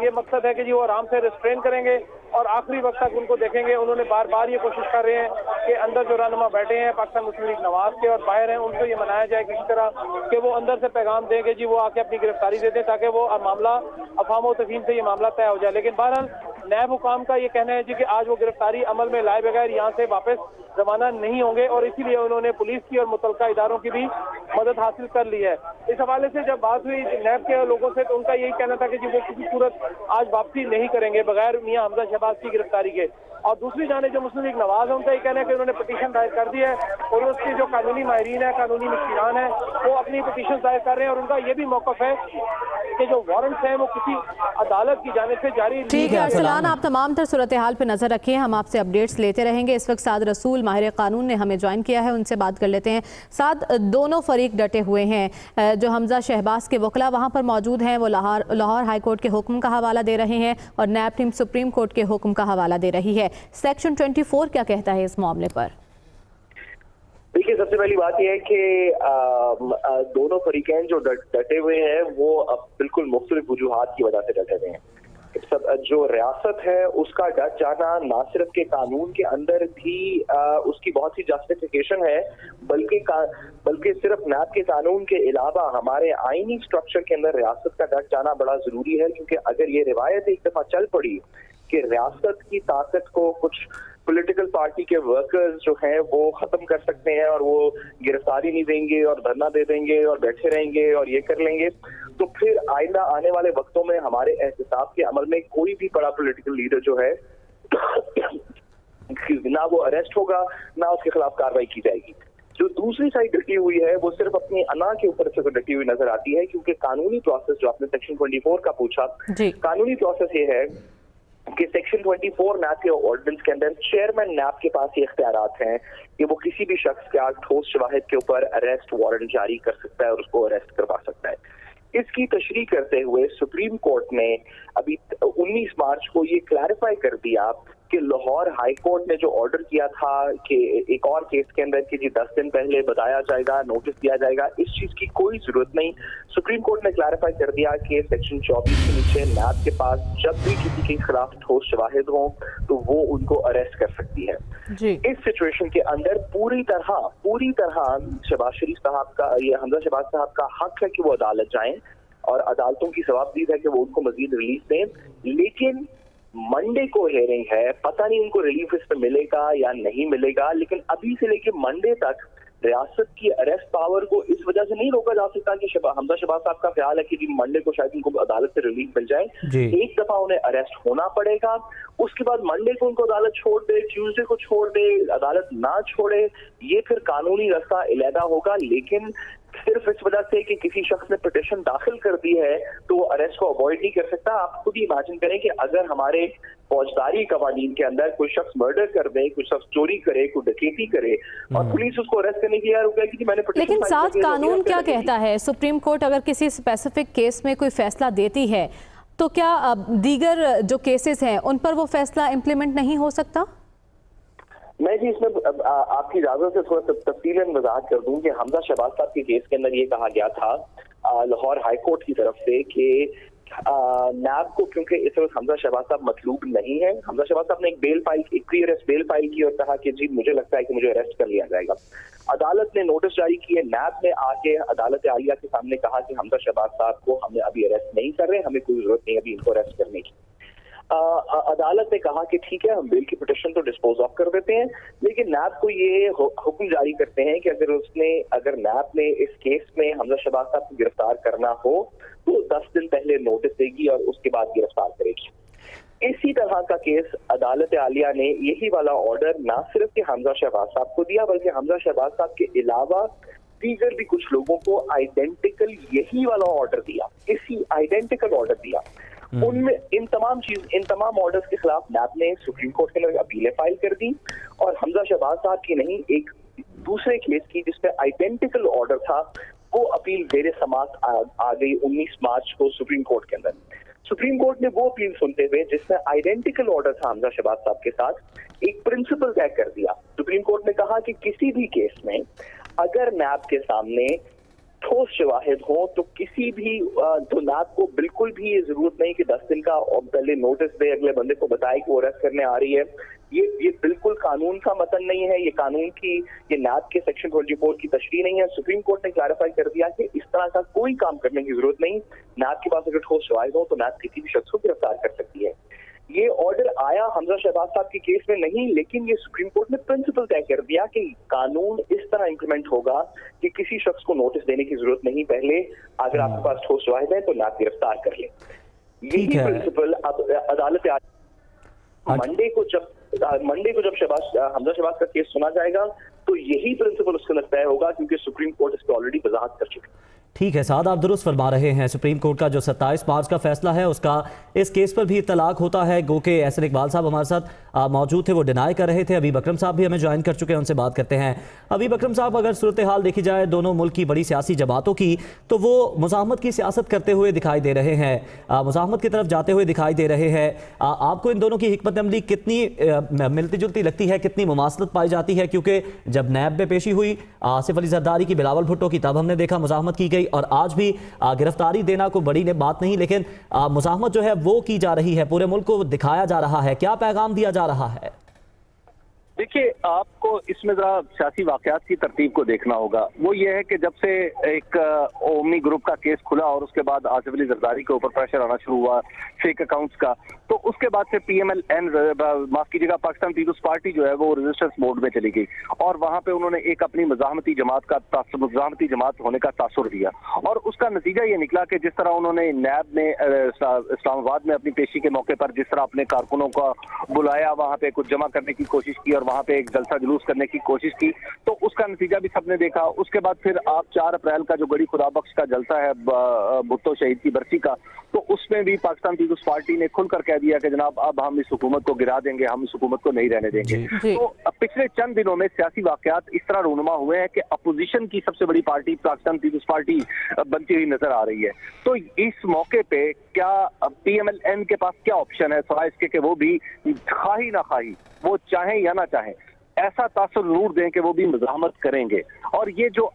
ये मकसद है कि जी वो आराम से रिस्ट्रेन करेंगे और आखिरी वक्त तक उनको देखेंगे। उन्होंने बार बार ये कोशिश कर रहे हैं कि अंदर जो रहनुमा बैठे हैं पाकिस्तान मुस्लिम लीग नवाज के और बाहर हैं, उनको ये मनाया जाए किसी तरह कि वो अंदर से पैगाम दें कि जी वो आके अपनी गिरफ्तारी दे दें, ताकि वो मामला अफवाह व तफहीम से ये मामला तय हो जाए। लेकिन बहरहाल नैब हुकाम का ये कहना है जी कि आज वो गिरफ्तारी अमल में लाए बगैर यहाँ से वापस रवाना नहीं होंगे और इसीलिए उन्होंने पुलिस की और मुतलका इदारों की भी मदद हासिल कर ली है। इस हवाले से जब बात हुई नैब के लोगों से तो उनका यही कहना था कि जी वो किसी सूरत आज वापसी नहीं करेंगे बगैर मियां हमजा शहबाज की गिरफ्तारी के। और दूसरी जाने जो मुस्लिम लीग नवाज है उनका ये कहना है कि उन्होंने पिटीशन दायर कर दी है और उसके जो कानूनी माहिरीन है, कानूनी मुश्किरान है, वो अपनी पिटीशन दायर कर रहे हैं और उनका ये भी मौक़िफ़ है कि जो वारंट्स हैं वो किसी अदालत की जानिब से जारी। ठीक है अरसलान, आप तमाम तर सूरत हाल पर नजर रखिए, हम आपसे अपडेट्स लेते रहेंगे। इस वक्त साद रसूल माहिर कानून ने हमें ज्वाइन किया है, उनसे बात कर लेते हैं। साद, दोनों फरीक डटे हुए हैं, जो हमजा शहबाज के वकला वहाँ पर मौजूद हैं वो लाहौर हाई कोर्ट के हुक्म का हवाला दे रहे हैं और नैब टीम सुप्रीम कोर्ट के हुक्म का हवाला दे रही है। सेक्शन 24 क्या कहता है इस मामले पर? देखिए, सबसे पहली बात यह है कि दोनों फरीकैन जो डटे हुए हैं वो अब बिल्कुल मुख्तलिफ वजूहात की वजह से डटे हुए हैं। जो रियासत है उसका डट जाना ना सिर्फ के कानून के अंदर भी उसकी बहुत सी जस्टिफिकेशन है, बल्कि सिर्फ नैब के कानून के अलावा हमारे आईनी स्ट्रक्चर के अंदर रियासत का डट जाना बड़ा जरूरी है। क्योंकि अगर ये रिवायत एक दफा चल पड़ी कि रियासत की ताकत को कुछ पॉलिटिकल पार्टी के वर्कर्स जो हैं वो खत्म कर सकते हैं और वो गिरफ्तारी नहीं देंगे और धरना दे देंगे और बैठे रहेंगे और ये कर लेंगे, तो फिर आइंदा आने वाले वक्तों में हमारे एहतसाब के अमल में कोई भी बड़ा पॉलिटिकल लीडर जो है ना वो अरेस्ट होगा ना उसके खिलाफ कार्रवाई की जाएगी। जो दूसरी साइड डटी हुई है वो सिर्फ अपनी अना के ऊपर से डटी हुई नजर आती है, क्योंकि कानूनी प्रोसेस जो आपने सेक्शन 24 का पूछा, कानूनी प्रोसेस ये है कि सेक्शन 24 नैब के ऑर्डिनेंस के अंदर चेयरमैन नैब के पास ये इख्तियारात हैं कि वो किसी भी शख्स के ठोस शवाहिद के ऊपर अरेस्ट वारंट जारी कर सकता है और उसको अरेस्ट करवा सकता है। इसकी तशरीह करते हुए सुप्रीम कोर्ट ने अभी 19 मार्च को ये क्लैरिफाई कर दिया कि लाहौर हाई कोर्ट ने जो ऑर्डर किया था कि एक और केस के अंदर कि जी 10 दिन पहले बताया जाएगा, नोटिस दिया जाएगा, इस चीज की कोई जरूरत नहीं। सुप्रीम कोर्ट ने क्लैरिफाई कर दिया कि सेक्शन 24 के नीचे नैब के पास जब भी किसी के खिलाफ ठोस शवाहिद हो तो वो उनको अरेस्ट कर सकती है। इस सिचुएशन के अंदर पूरी तरह शहबाज शरीफ साहब का, ये हमजा शहबाज साहब का हक है कि वो अदालत जाएं और अदालतों की सवाबदीद है कि वो उनको मजीद रिलीफ दें। लेकिन मंडे को हियरिंग है, पता नहीं उनको रिलीफ इस पे मिलेगा या नहीं मिलेगा, लेकिन अभी से लेके मंडे तक रियासत की अरेस्ट पावर को इस वजह से नहीं रोका जा सकता कि हमजा शहबाज साहब का ख्याल है कि जी मंडे को शायद उनको अदालत से रिलीफ मिल जाए। एक दफा उन्हें अरेस्ट होना पड़ेगा, उसके बाद मंडे को उनको अदालत छोड़ दे, ट्यूसडे को छोड़ दे, अदालत ना छोड़े, ये फिर कानूनी रास्ता अलहदा होगा। लेकिन सिर्फ इस वजह से कि किसी शख्स ने पिटीशन दाखिल कर दी है तो वो अरेस्ट को अवॉइड नहीं कर सकता। आप खुद ही इमेजिन करें कि अगर हमारे फौजदारी कवानीन के अंदर कोई शख्स मर्डर कर दे, कोई शख्स चोरी करे, कोई डकैती करे और पुलिस उसको अरेस्ट करने की यार कि मैंने पिटीशन। लेकिन साथ कानून क्या कहता है? सुप्रीम कोर्ट अगर किसी स्पेसिफिक केस में कोई फैसला देती है तो क्या दीगर जो केसेस हैं उन पर वो फैसला इम्प्लीमेंट नहीं हो सकता? मैं जी इसमें आपकी इजाजत से थोड़ा तफसीलन वजाहत कर दूं कि हमजा शहबाज साहब के केस के अंदर ये कहा गया था लाहौर हाई कोर्ट की तरफ से कि नैब को, क्योंकि इस वक्त हमजा शहबाज साहब मतलूब नहीं है, हमजा शहबाज साहब ने एक प्री अरेस्ट बेल फाइल की और कहा कि जी मुझे लगता है कि मुझे अरेस्ट कर लिया जाएगा। अदालत ने नोटिस जारी किए, नैब ने आके अदालत आलिया के सामने कहा कि हमजा शहबाज साहब को हमें अभी अरेस्ट नहीं कर रहे, हमें कोई जरूरत नहीं अभी इनको अरेस्ट करने की। अदालत ने कहा कि ठीक है हम बेल की पिटीशन तो डिस्पोज ऑफ कर देते हैं, लेकिन नैब को ये हुक्म जारी करते हैं कि अगर नैब ने इस केस में हमजा शहबाज साहब को गिरफ्तार करना हो तो 10 दिन पहले नोटिस देगी और उसके बाद गिरफ्तार करेगी। इसी तरह का केस अदालत आलिया ने यही वाला ऑर्डर ना सिर्फ कि हमजा शहबाज साहब को दिया, बल्कि हमजा शहबाज साहब के अलावा दीगर भी कुछ लोगों को आइडेंटिकल यही वाला ऑर्डर दिया, इसी आइडेंटिकल ऑर्डर दिया। उनमें इन तमाम ऑर्डर्स के खिलाफ नैब ने सुप्रीम कोर्ट के अंदर अपीलें फाइल कर दी और हमजा शहबाज साहब की नहीं, एक दूसरे केस की जिसपे आइडेंटिकल ऑर्डर था वो अपील जेर समाअत आ गई 19 मार्च को सुप्रीम कोर्ट के अंदर। सुप्रीम कोर्ट ने वो अपील सुनते हुए जिसमें आइडेंटिकल ऑर्डर था हमजा शहबाज साहब के साथ, एक प्रिंसिपल तय कर दिया। सुप्रीम कोर्ट ने कहा कि किसी भी केस में अगर नैब के सामने ठोस शवाहिद हो तो किसी भी तो नैब को बिल्कुल भी ये जरूरत नहीं कि 10 दिन का पहले नोटिस दे, अगले बंदे को बताए कि वो अरेस्ट करने आ रही है। ये बिल्कुल कानून का मतन नहीं है, ये कानून की, ये नैब के सेक्शन 24 की तशरीह नहीं है। सुप्रीम कोर्ट ने क्लैरिफाई कर दिया कि इस तरह का कोई काम करने की जरूरत नहीं। नैब के पास अगर ठोस शवाहिद हो तो नैब किसी भी शख्स को गिरफ्तार कर सकती है। ये ऑर्डर आया हमजा शहबाज साहब के केस में नहीं, लेकिन ये सुप्रीम कोर्ट ने प्रिंसिपल तय कर दिया कि कानून इस तरह इंप्लीमेंट होगा कि किसी शख्स को नोटिस देने की जरूरत नहीं, पहले अगर आपके पास ठोस शवाहिद है तो नाक गिरफ्तार कर ले। यही प्रिंसिपल अब अदालत मंडे को जब हमजा शहबाज का केस सुना जाएगा तो यही प्रिंसिपल उसके अंदर तय होगा, क्योंकि सुप्रीम कोर्ट इस पर ऑलरेडी वजाहत कर चुकी है। ठीक है साद, आप दुरुस्त फरमा रहे हैं। सुप्रीम कोर्ट का जो 27 मार्च का फैसला है उसका इस केस पर भी इत्तलाक होता है। गो के एहसन इकबाल साहब हमारे साथ मौजूद थे, वो डिनाई कर रहे थे। अबीब अकरम साहब भी हमें ज्वाइन कर चुके हैं, उनसे बात करते हैं। अबीब अकरम साहब, अगर सूरत हाल देखी जाए दोनों मुल्क की बड़ी सियासी जमातों की, तो वो मुज़ाहमत की सियासत करते हुए दिखाई दे रहे हैं, मुज़ाहमत की तरफ जाते हुए दिखाई दे रहे हैं। आपको इन दोनों की हिकमत अमली कितनी मिलती जुलती लगती है, कितनी मुमासलत पाई जाती है? क्योंकि जब नैब में पेशी हुई आसिफ अली जरदारी की, बिलावल भुट्टो की, तब हमने देखा मुज़ाहमत की गई, और आज भी गिरफ्तारी देना कोई बड़ी बात नहीं, लेकिन मुज़ाहमत जो है वो की जा रही है, पूरे मुल्क को दिखाया जा रहा है। क्या पैगाम दिया जा रहा है? देखिए, आपको इसमें जरा सियासी वाकयात की तरतीब को देखना होगा। वो ये है कि जब से एक ओमनी ग्रुप का केस खुला और उसके बाद आसिफ अली जरदारी के ऊपर प्रेशर आना शुरू हुआ फेक अकाउंट्स का, तो उसके बाद से PMLN, माफ कीजिएगा, पाकिस्तान पीपल्स पार्टी जो है वो रेजिस्टेंस मोड में चली गई, और वहां पे उन्होंने एक अपनी मुज़ाहमती जमात होने का तासुर दिया, और उसका नतीजा ये निकला कि जिस तरह उन्होंने नैब में इस्लामाबाद में अपनी पेशी के मौके पर जिस तरह अपने कारकुनों का बुलाया, वहां पे कुछ जमा करने की कोशिश की और वहां पे एक जलसा जुलूस करने की कोशिश की, तो उसका नतीजा भी सबने देखा। उसके बाद फिर आप 4 अप्रैल का जो गड़ी खुदा बख्श का जलसा है भुट्टो शहीद की बरसी का, तो उसमें भी पाकिस्तान पीपल्स पार्टी ने खुलकर कह दिया कि जनाब अब हम इस हुकूमत को गिरा देंगे, हम इस हुकूमत को नहीं रहने देंगे। तो पिछले चंद दिनों में सियासी वाकयात इस तरह रूनुमा हुए हैं कि अपोजिशन की सबसे बड़ी पार्टी पाकिस्तान पीपल्स पार्टी बनती हुई नजर आ रही है। तो इस मौके पे क्या PMLN के पास क्या ऑप्शन है, सवाल इसके कि वो भी खाही ना खाही, वो चाहें या ना चाहें, ऐसा तासुर जरूर दें कि वो भी मुज़ाहमत करेंगे। और ये जो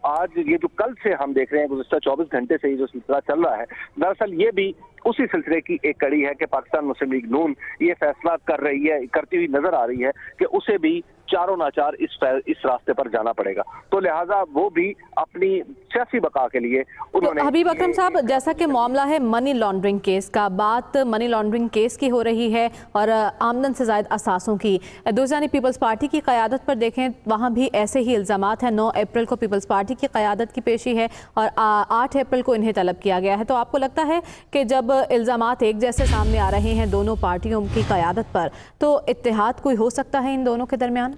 कल से हम देख रहे हैं, गुज़श्ता 24 घंटे से ये जो सिलसिला चल रहा है, दरअसल ये भी उसी सिलसिले की एक कड़ी है कि पाकिस्तान मुस्लिम लीग नून ये फैसला करती हुई नजर आ रही है कि उसे भी चारों नाचार इस रास्ते पर जाना पड़ेगा। तो लिहाजा वो भी अपनी सियासी बका के लिए उन्होंने। तो हबीब अकरम साहब, जैसा कि मामला है मनी लॉन्ड्रिंग केस का, बात मनी लॉन्ड्रिंग केस की हो रही है और आमदन से ज़ायद असासों की। दूसरी पीपल्स पार्टी की क़यादत पर देखें, वहाँ भी ऐसे ही इल्ज़ामात हैं। 9 अप्रैल को पीपल्स पार्टी की क़यादत की पेशी है और 8 अप्रैल को इन्हें तलब किया गया है। तो आपको लगता है कि जब इल्ज़ामात एक जैसे सामने आ रहे हैं दोनों पार्टियों की क़यादत पर, तो इत्तेहाद कोई हो सकता है इन दोनों के दरमियान?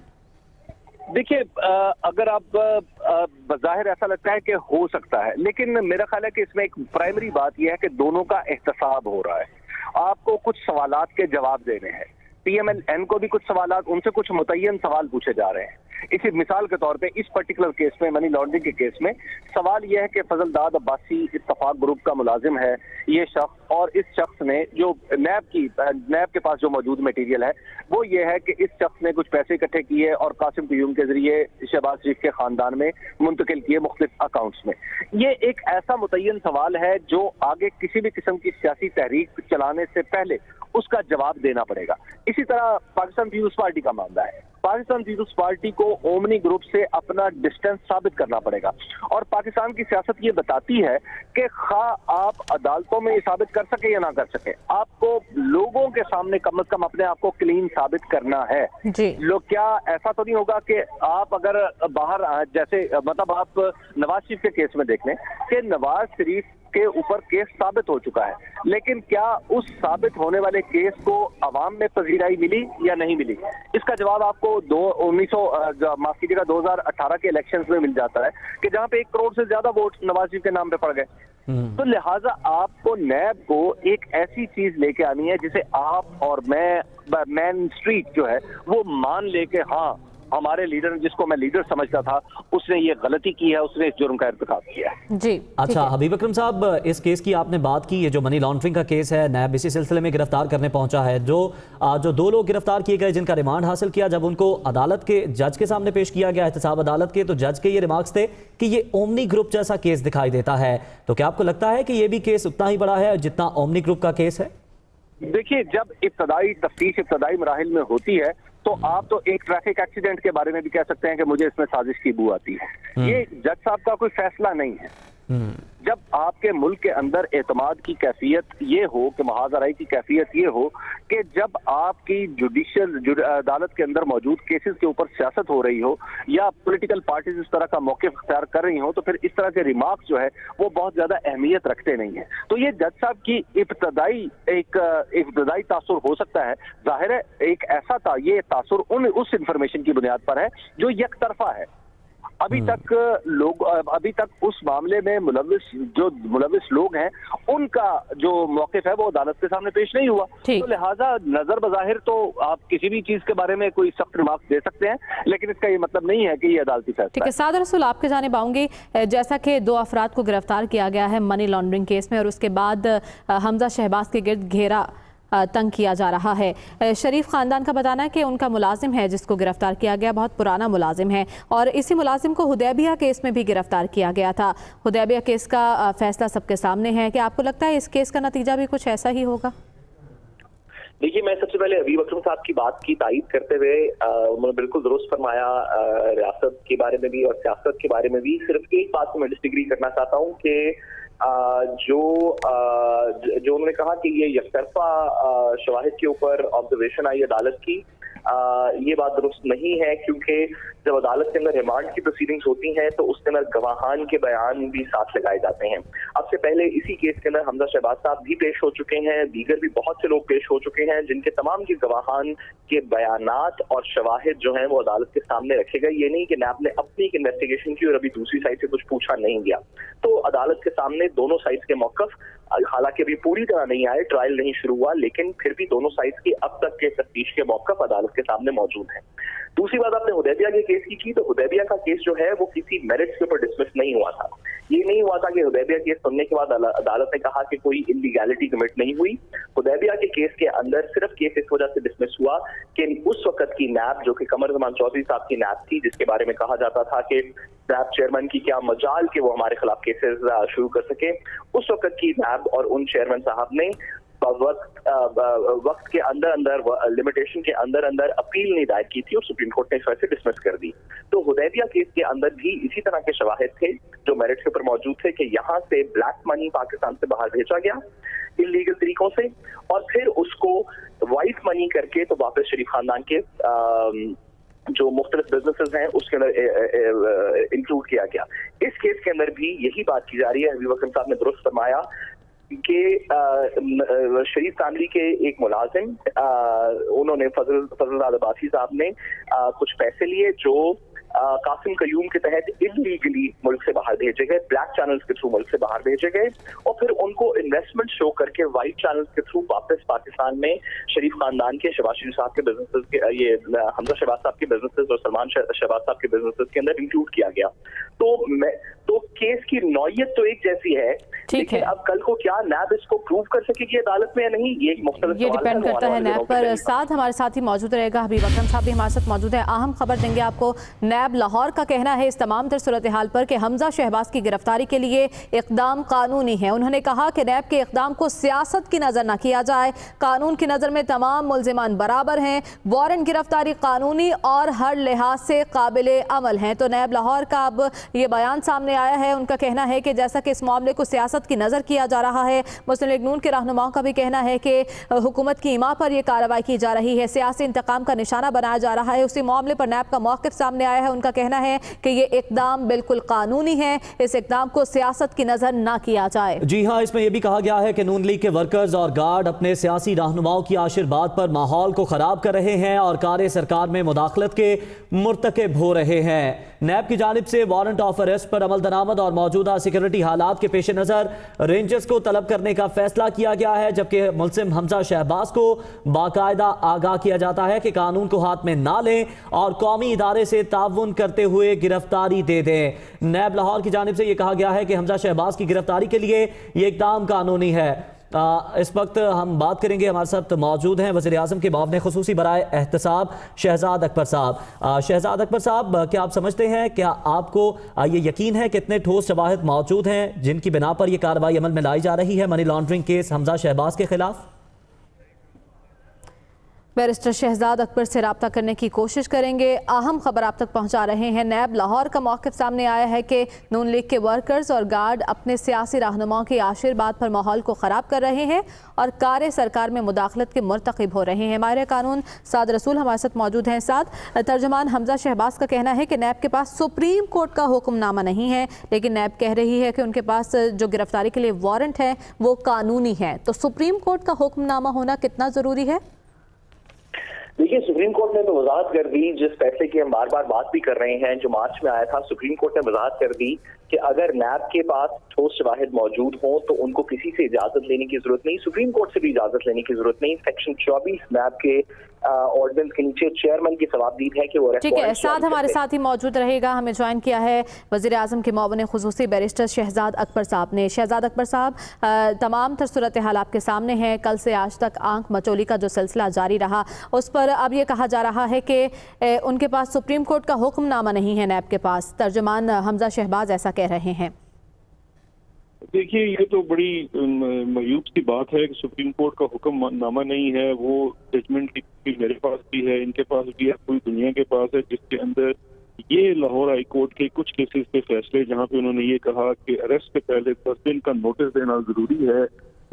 देखिए, अगर आप बज़ाहिर ऐसा लगता है कि हो सकता है, लेकिन मेरा ख्याल है कि इसमें एक प्राइमरी बात यह है कि दोनों का एहतसाब हो रहा है। आपको कुछ सवालात के जवाब देने हैं, PMLN को भी कुछ सवालात, उनसे कुछ मुतय्यन सवाल पूछे जा रहे हैं। इसी मिसाल के तौर पे इस पर्टिकुलर केस में, मनी लॉन्ड्रिंग के केस में, सवाल यह है कि फजल दाद अब्बासी इत्तफाक ग्रुप का मुलाजिम है ये शख्स, और इस शख्स ने जो नैब के पास जो मौजूद मटेरियल है वो ये है कि इस शख्स ने कुछ पैसे इकट्ठे किए और कासिम क्यूम के जरिए शहबाज शरीफ के खानदान में मुंतकिल किए मुख्तलिफ अकाउंट्स में। ये एक ऐसा मुतय्यन सवाल है जो आगे किसी भी किस्म की सियासी तहरीक चलाने से पहले उसका जवाब देना पड़ेगा। इसी तरह पाकिस्तान पीपल्स पार्टी का मामला है। पाकिस्तान पीपल्स पार्टी को ओमनी ग्रुप से अपना डिस्टेंस साबित करना पड़ेगा, और पाकिस्तान की सियासत ये बताती है कि खा आप अदालतों में ये साबित कर सके या ना कर सके, आपको लोगों के सामने कम से कम अपने आप को क्लीन साबित करना है। लोग क्या ऐसा तो नहीं होगा कि आप अगर बाहर, जैसे मतलब आप नवाज शरीफ के केस में देख लें कि नवाज शरीफ के ऊपर केस साबित हो चुका है, लेकिन क्या उस साबित होने वाले केस को अवाम में पजीराई मिली या नहीं मिली? इसका जवाब आपको 2018 के इलेक्शंस में मिल जाता है कि जहां पे 1 करोड़ से ज्यादा वोट नवाज शरीफ के नाम पे पड़ गए। तो लिहाजा आपको नैब को एक ऐसी चीज लेके आनी है जिसे आप और मेन स्ट्रीट जो है वो मान ले के हाँ हमारे लीडर, जिसको मैं लीडर समझता था, उसने ये गलती की है, उसने इस जुर्म का इर्तिकाब किया है। जी अच्छा हबीब अकरम साहब, इस केस की आपने बात की, ये जो मनी लॉन्ड्रिंग का केस है, नैब इसी सिलसिले में गिरफ्तार करने पहुंचा है। जो 2 लोग गिरफ्तार किए गए जिनका रिमांड हासिल किया, जब उनको अदालत के जज के सामने पेश किया गया, एहतसाब अदालत के, तो जज के ये रिमार्क्स थे कि ये ओमनी ग्रुप जैसा केस दिखाई देता है। तो क्या आपको लगता है कि ये भी केस उतना ही बड़ा है जितना ओमनी ग्रुप का केस है? देखिए, जब इब्तदाई तफ्तीश इब्तदाई मराहिल में होती है तो आप तो एक ट्रैफिक एक्सीडेंट के बारे में भी कह सकते हैं कि मुझे इसमें साजिश की बू आती है। ये जज साहब का कोई फैसला नहीं है, जब आपके मुल्क के अंदर एतमाद की कैफियत ये हो कि महाजराई की कैफियत ये हो कि जब आपकी जुडिशियल अदालत के अंदर मौजूद केसेस के ऊपर सियासत हो रही हो या पॉलिटिकल पार्टीज इस तरह का मौक़िफ़ इख्तियार कर रही हो, तो फिर इस तरह के रिमार्क्स जो है वो बहुत ज़्यादा अहमियत रखते नहीं है। तो ये जज साहब की इब्तदाई तासुर हो सकता है, जाहिर है एक ऐसा था, ये तासुर उस इंफॉर्मेशन की बुनियाद पर है जो एक तरफा है। अभी तक उस मामले में मुलविस लोग हैं, उनका जो मौक़िफ़ है वो अदालत के सामने पेश नहीं हुआ। तो लिहाजा नजर बज़ाहिर तो आप किसी भी चीज के बारे में कोई सख्त रिमार्क्स दे सकते हैं, लेकिन इसका ये मतलब नहीं है कि ये अदालती फैसला। ठीक है, साद रसूल आपके जानिब आऊंगी। जैसा कि 2 अफराद को गिरफ्तार किया गया है मनी लॉन्ड्रिंग केस में और उसके बाद हमजा शहबाज के गिर्द घेरा तंग किया जा रहा है। शरीफ ख़ानदान का बताना है कि उनका मुलाजिम है जिसको गिरफ्तार किया गया, बहुत पुराना मुलाजिम है और इसी मुलाजिम को हुदैबिया केस में भी गिरफ्तार किया गया था। हुदैबिया केस का फैसला सबके सामने है कि आपको लगता है इस केस का नतीजा भी कुछ ऐसा ही होगा? देखिए, मैं सबसे पहले हबीब अकरम साहब की बात की तायीद करते हुए उन्होंने बिल्कुल दुरुस्त फरमाया, रियासत के बारे में भी और सियासत के बारे में भी। सिर्फ एक बात को मैं डिसएग्री करना चाहता हूँ कि जो उन्होंने कहा कि ये यकतरफा शवाहिद के ऊपर ऑब्जर्वेशन आई अदालत की, ये बात दुरुस्त नहीं है, क्योंकि जब अदालत के अंदर रिमांड की प्रोसीडिंग्स होती हैं तो उसके अंदर गवाहान के बयान भी साथ लगाए जाते हैं। अब से पहले इसी केस के अंदर हमजा शहबाज साहब भी पेश हो चुके हैं, दीगर भी बहुत से लोग पेश हो चुके हैं, जिनके तमाम के गवाहान के बयानात और शवाहिद जो हैं वो अदालत के सामने रखे गए। ये नहीं कि नैब ने अपनी इन्वेस्टिगेशन की और अभी दूसरी साइड से कुछ पूछा नहीं गया। तो अदालत के सामने दोनों साइड के मौक़िफ़, हालांकि अभी पूरी तरह नहीं आए, ट्रायल नहीं शुरू हुआ, लेकिन फिर भी दोनों साइड के अब तक के तफ्तीश के मौक़िफ़ अदालत के सामने मौजूद हैं। दूसरी बात, आपने हुदैबिया के केस की तो हुदैबिया का केस जो है वो किसी मेरिट्स के ऊपर डिसमिस नहीं हुआ था। ये नहीं हुआ था कि हुदैबिया केस सुनने के बाद अदालत ने कहा कि कोई इलीगैलिटी कमिट नहीं हुई। हुदैबिया के केस के अंदर सिर्फ केस इस वजह से डिसमिस हुआ कि उस वक्त की नैब, जो कि कमर ज़मान चौधरी साहब की नैब थी, जिसके बारे में कहा जाता था कि नैब चेयरमैन की क्या मजाल कि वो हमारे खिलाफ केसेस शुरू कर सके, उस वक्त की नैब और उन चेयरमैन साहब ने वक्त के अंदर लिमिटेशन के अंदर अपील नहीं दायर की थी और सुप्रीम कोर्ट ने इस वजह से डिसमिस कर दी। तो हुदैबिया केस के अंदर भी इसी तरह के शवाहिद थे जो मेरिट के ऊपर मौजूद थे कि यहाँ से ब्लैक मनी पाकिस्तान से बाहर भेजा गया इलीगल तरीकों से और फिर उसको वाइट मनी करके तो वापस शरीफ खानदान के जो मुख्तलिफ बिजनेसेस हैं उसके अंदर इंक्लूड किया गया। इस केस के अंदर भी यही बात की जा रही है। हबीब अकरम साहब ने दुरुस्त फरमाया कि शरीफ फैमिली के एक मुलाजिम, उन्होंने फजल अब्बासी साहब ने कुछ पैसे लिए जो कासिम कयूम के तहत इलीगली मुल्क से बाहर भेजे गए, ब्लैक चैनल्स के थ्रू मुल्क से बाहर भेजे गए और फिर उनको इन्वेस्टमेंट शो करके व्हाइट चैनल्स के थ्रू वापस पाकिस्तान में शरीफ खानदान के, शहबाज शरीफ साहब के बिजनेसेस के, ये हमजा शहबाज साहब के बिजनेसेस और सलमान शहबाज साहब के बिजनेसेस के अंदर इंक्लूड किया गया। तो केस की नौयत तो एक जैसी है, लेकिन अब कल को क्या नैब इसको प्रूव कर सकेगी अदालत में या नहीं, ये एक मुख्तलिफ ये डिपेंड करता है नैब पर। साथ हमारे साथ ही मौजूद रहेगा, हबीब अकरम साहब भी हमारे साथ मौजूद है। अहम खबर देंगे आपको। नैब लाहौर का कहना है इस तमाम तर सूरत हाल पर कि हमजा शहबाज की गिरफ्तारी के लिए इकदाम कानूनी है। उन्होंने कहा कि नैब के इकदाम को सियासत की नज़र न किया जाए, कानून की नज़र में तमाम मुल्जिमान बराबर हैं, वारंट गिरफ्तारी कानूनी और हर लिहाज से काबिल अमल हैं। तो नैब लाहौर का अब ये बयान सामने आया है। उनका कहना है कि जैसा कि इस मामले को सियासत की नज़र किया जा रहा है, मुस्लिम लीग नून के रहनुमाओं का भी कहना है कि हुकूमत की इमा पर यह कार्रवाई की जा रही है, सियासी इंतकाम का निशाना बनाया जा रहा है। उसी मामले पर नैब का मौक़िफ़ सामने आया है। उनका कहना है कि ये इकदाम बिल्कुल कानूनी है, इस इकदाम को सियासत की नज़र ना किया जाए। जी हाँ, इसमें यह भी कहा गया है कि नून लीग के वर्कर्स और गार्ड अपने सियासी रहनुमाओं की आशीर्वाद पर माहौल को ख़राब कर रहे हैं और कार्य सरकार में मुदाखलत के मुर्तकिब हो रहे हैं। नैब की जानिब से वारंट ऑफ अरेस्ट पर अमल दरामद और मौजूदा सिक्योरिटी हालात के पेश नज़र रेंजर्स को तलब करने का फैसला किया गया है, जबकि मुल्जिम हमजा शहबाज को बाकायदा आगाह किया जाता है कि कानून को हाथ में ना लें और कौमी इदारे से ताउन करते हुए गिरफ्तारी दे दें। नैब लाहौर की जानिब से यह कहा गया है कि हमजा शहबाज की गिरफ्तारी के लिए ये इक़दाम कानूनी है। इस वक्त हम बात करेंगे, हमारे साथ मौजूद हैं वज़ीर आज़म के मुआविन ख़ुसूसी बराए एहतसाब शहजाद अकबर साहब। शहजाद अकबर साहब, क्या आप समझते हैं, क्या आपको ये यकीन है कि इतने ठोस शवाहिद मौजूद हैं जिनकी बिना पर यह कार्रवाई अमल में लाई जा रही है money laundering case Hamza Shahbaz के खिलाफ? बैरिस्टर शहजाद अकबर से रब्ता करने की कोशिश करेंगे। अहम खबर आप तक पहुंचा रहे हैं। नैब लाहौर का मौक़िफ़ सामने आया है कि नून लीग के वर्कर्स और गार्ड अपने सियासी रहनुमाओं के आशीर्वाद पर माहौल को ख़राब कर रहे हैं और कार सरकार में मुदाखलत के मुर्तकिब हो रहे हैं। माहिर कानून साद रसूल हमारे साथ मौजूद हैं। साथ तर्जुमान हमजा शहबाज का कहना है कि नैब के पास सुप्रीम कोर्ट का हुक्मनामा नहीं है, लेकिन नैब कह रही है कि उनके पास जो गिरफ्तारी के लिए वारंट है वो कानूनी है। तो सुप्रीम कोर्ट का हुक्मनामा होना कितना ज़रूरी है? देखिए, सुप्रीम कोर्ट ने तो वजाहत कर दी, जिस फैसले की हम बार बार बात भी कर रहे हैं, जो मार्च में आया था, सुप्रीम कोर्ट ने वजाहत कर दी कि अगर नैब के पास ठोस शवाहिद मौजूद हों तो उनको किसी से इजाजत लेने की जरूरत नहीं, सुप्रीम कोर्ट से भी इजाजत लेने की जरूरत नहीं। सेक्शन 24 नैब के ऑर्डिनेंस के नीचे चेयरमैन की सवाबदीद है कि वो ठीक है। साथ हमारे साथ ही मौजूद रहेगा, हमें ज्वाइन किया है वज़ीर आज़म के मुआविन खुसूसी बैरिस्टर शहजाद अकबर साहब ने। शहजाद अकबर साहब, तमाम तर सूरत हाल आपके सामने हैं। कल से आज तक आंख मचोली का जो सिलसिला जारी रहा, उस पर अब ये कहा जा रहा है कि उनके पास सुप्रीम कोर्ट का हुक्मनामा नहीं है नैब के पास। तर्जुमान हमजा शहबाज ऐसा कह रहे हैं। देखिए, ये तो बड़ी मायूब सी बात है कि सुप्रीम कोर्ट का हुक्मनामा नहीं है। वो जजमेंट भी मेरे पास भी है, इनके पास भी है, पूरी दुनिया के पास है, जिसके अंदर ये लाहौर हाई कोर्ट के कुछ केसेस के फैसले जहां पे उन्होंने ये कहा कि अरेस्ट से पहले 10 दिन का नोटिस देना जरूरी है,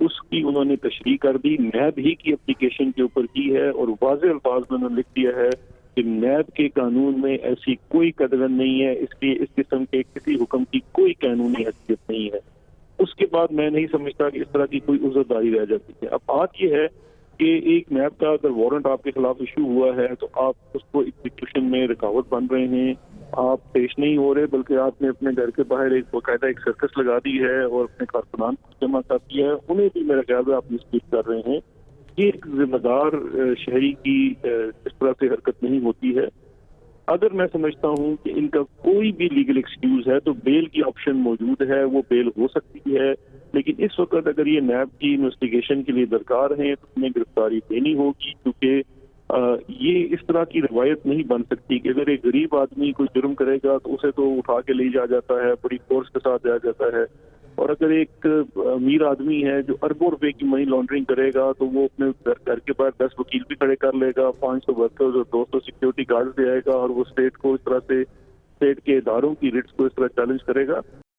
उसकी उन्होंने तशरीह कर दी। नैब ही की एप्लीकेशन के ऊपर की है और वाज़ेह अल्फाज में उन्होंने लिख दिया है कि नैब के कानून में ऐसी कोई कदगन नहीं है, इसलिए इस किस्म के किसी हुक्म की कोई कानूनी हैसियत नहीं है। उसके बाद मैं नहीं समझता कि इस तरह की कोई उज़रदारी रह जाती है। अब बात यह है कि एक नैब का अगर वारंट आपके खिलाफ इशू हुआ है तो आप उसको एग्जीक्यूशन में रुकावट बन रहे हैं, आप पेश नहीं हो रहे, बल्कि आपने अपने घर के बाहर एक बाकायदा एक सर्कस लगा दी है और अपने कारकुनान को जमा कर दिया है, उन्हें भी मेरा ख्याल है आप मिसयूज कर रहे हैं। ये एक जिम्मेदार शहरी की इस तरह से हरकत नहीं होती है। अगर मैं समझता हूं कि इनका कोई भी लीगल एक्सक्यूज है तो बेल की ऑप्शन मौजूद है, वो बेल हो सकती है, लेकिन इस वक्त अगर ये नैब की इन्वेस्टिगेशन के लिए दरकार है तो उन्हें गिरफ्तारी देनी होगी, क्योंकि ये इस तरह की रवायत नहीं बन सकती कि अगर एक गरीब आदमी कोई जुर्म करेगा तो उसे तो उठा के ले जाया जाता है, बड़ी फोर्स के साथ जाया जाता है, और अगर एक अमीर आदमी है जो अरबों रुपए की मनी लॉन्ड्रिंग करेगा तो वो अपने घर के बाहर 10 वकील भी खड़े कर लेगा, 500 वर्कर्स और 200 सिक्योरिटी गार्ड ले आएगा और वो स्टेट को इस तरह से, स्टेट के इदारों की रिट्स को इस तरह चैलेंज करेगा।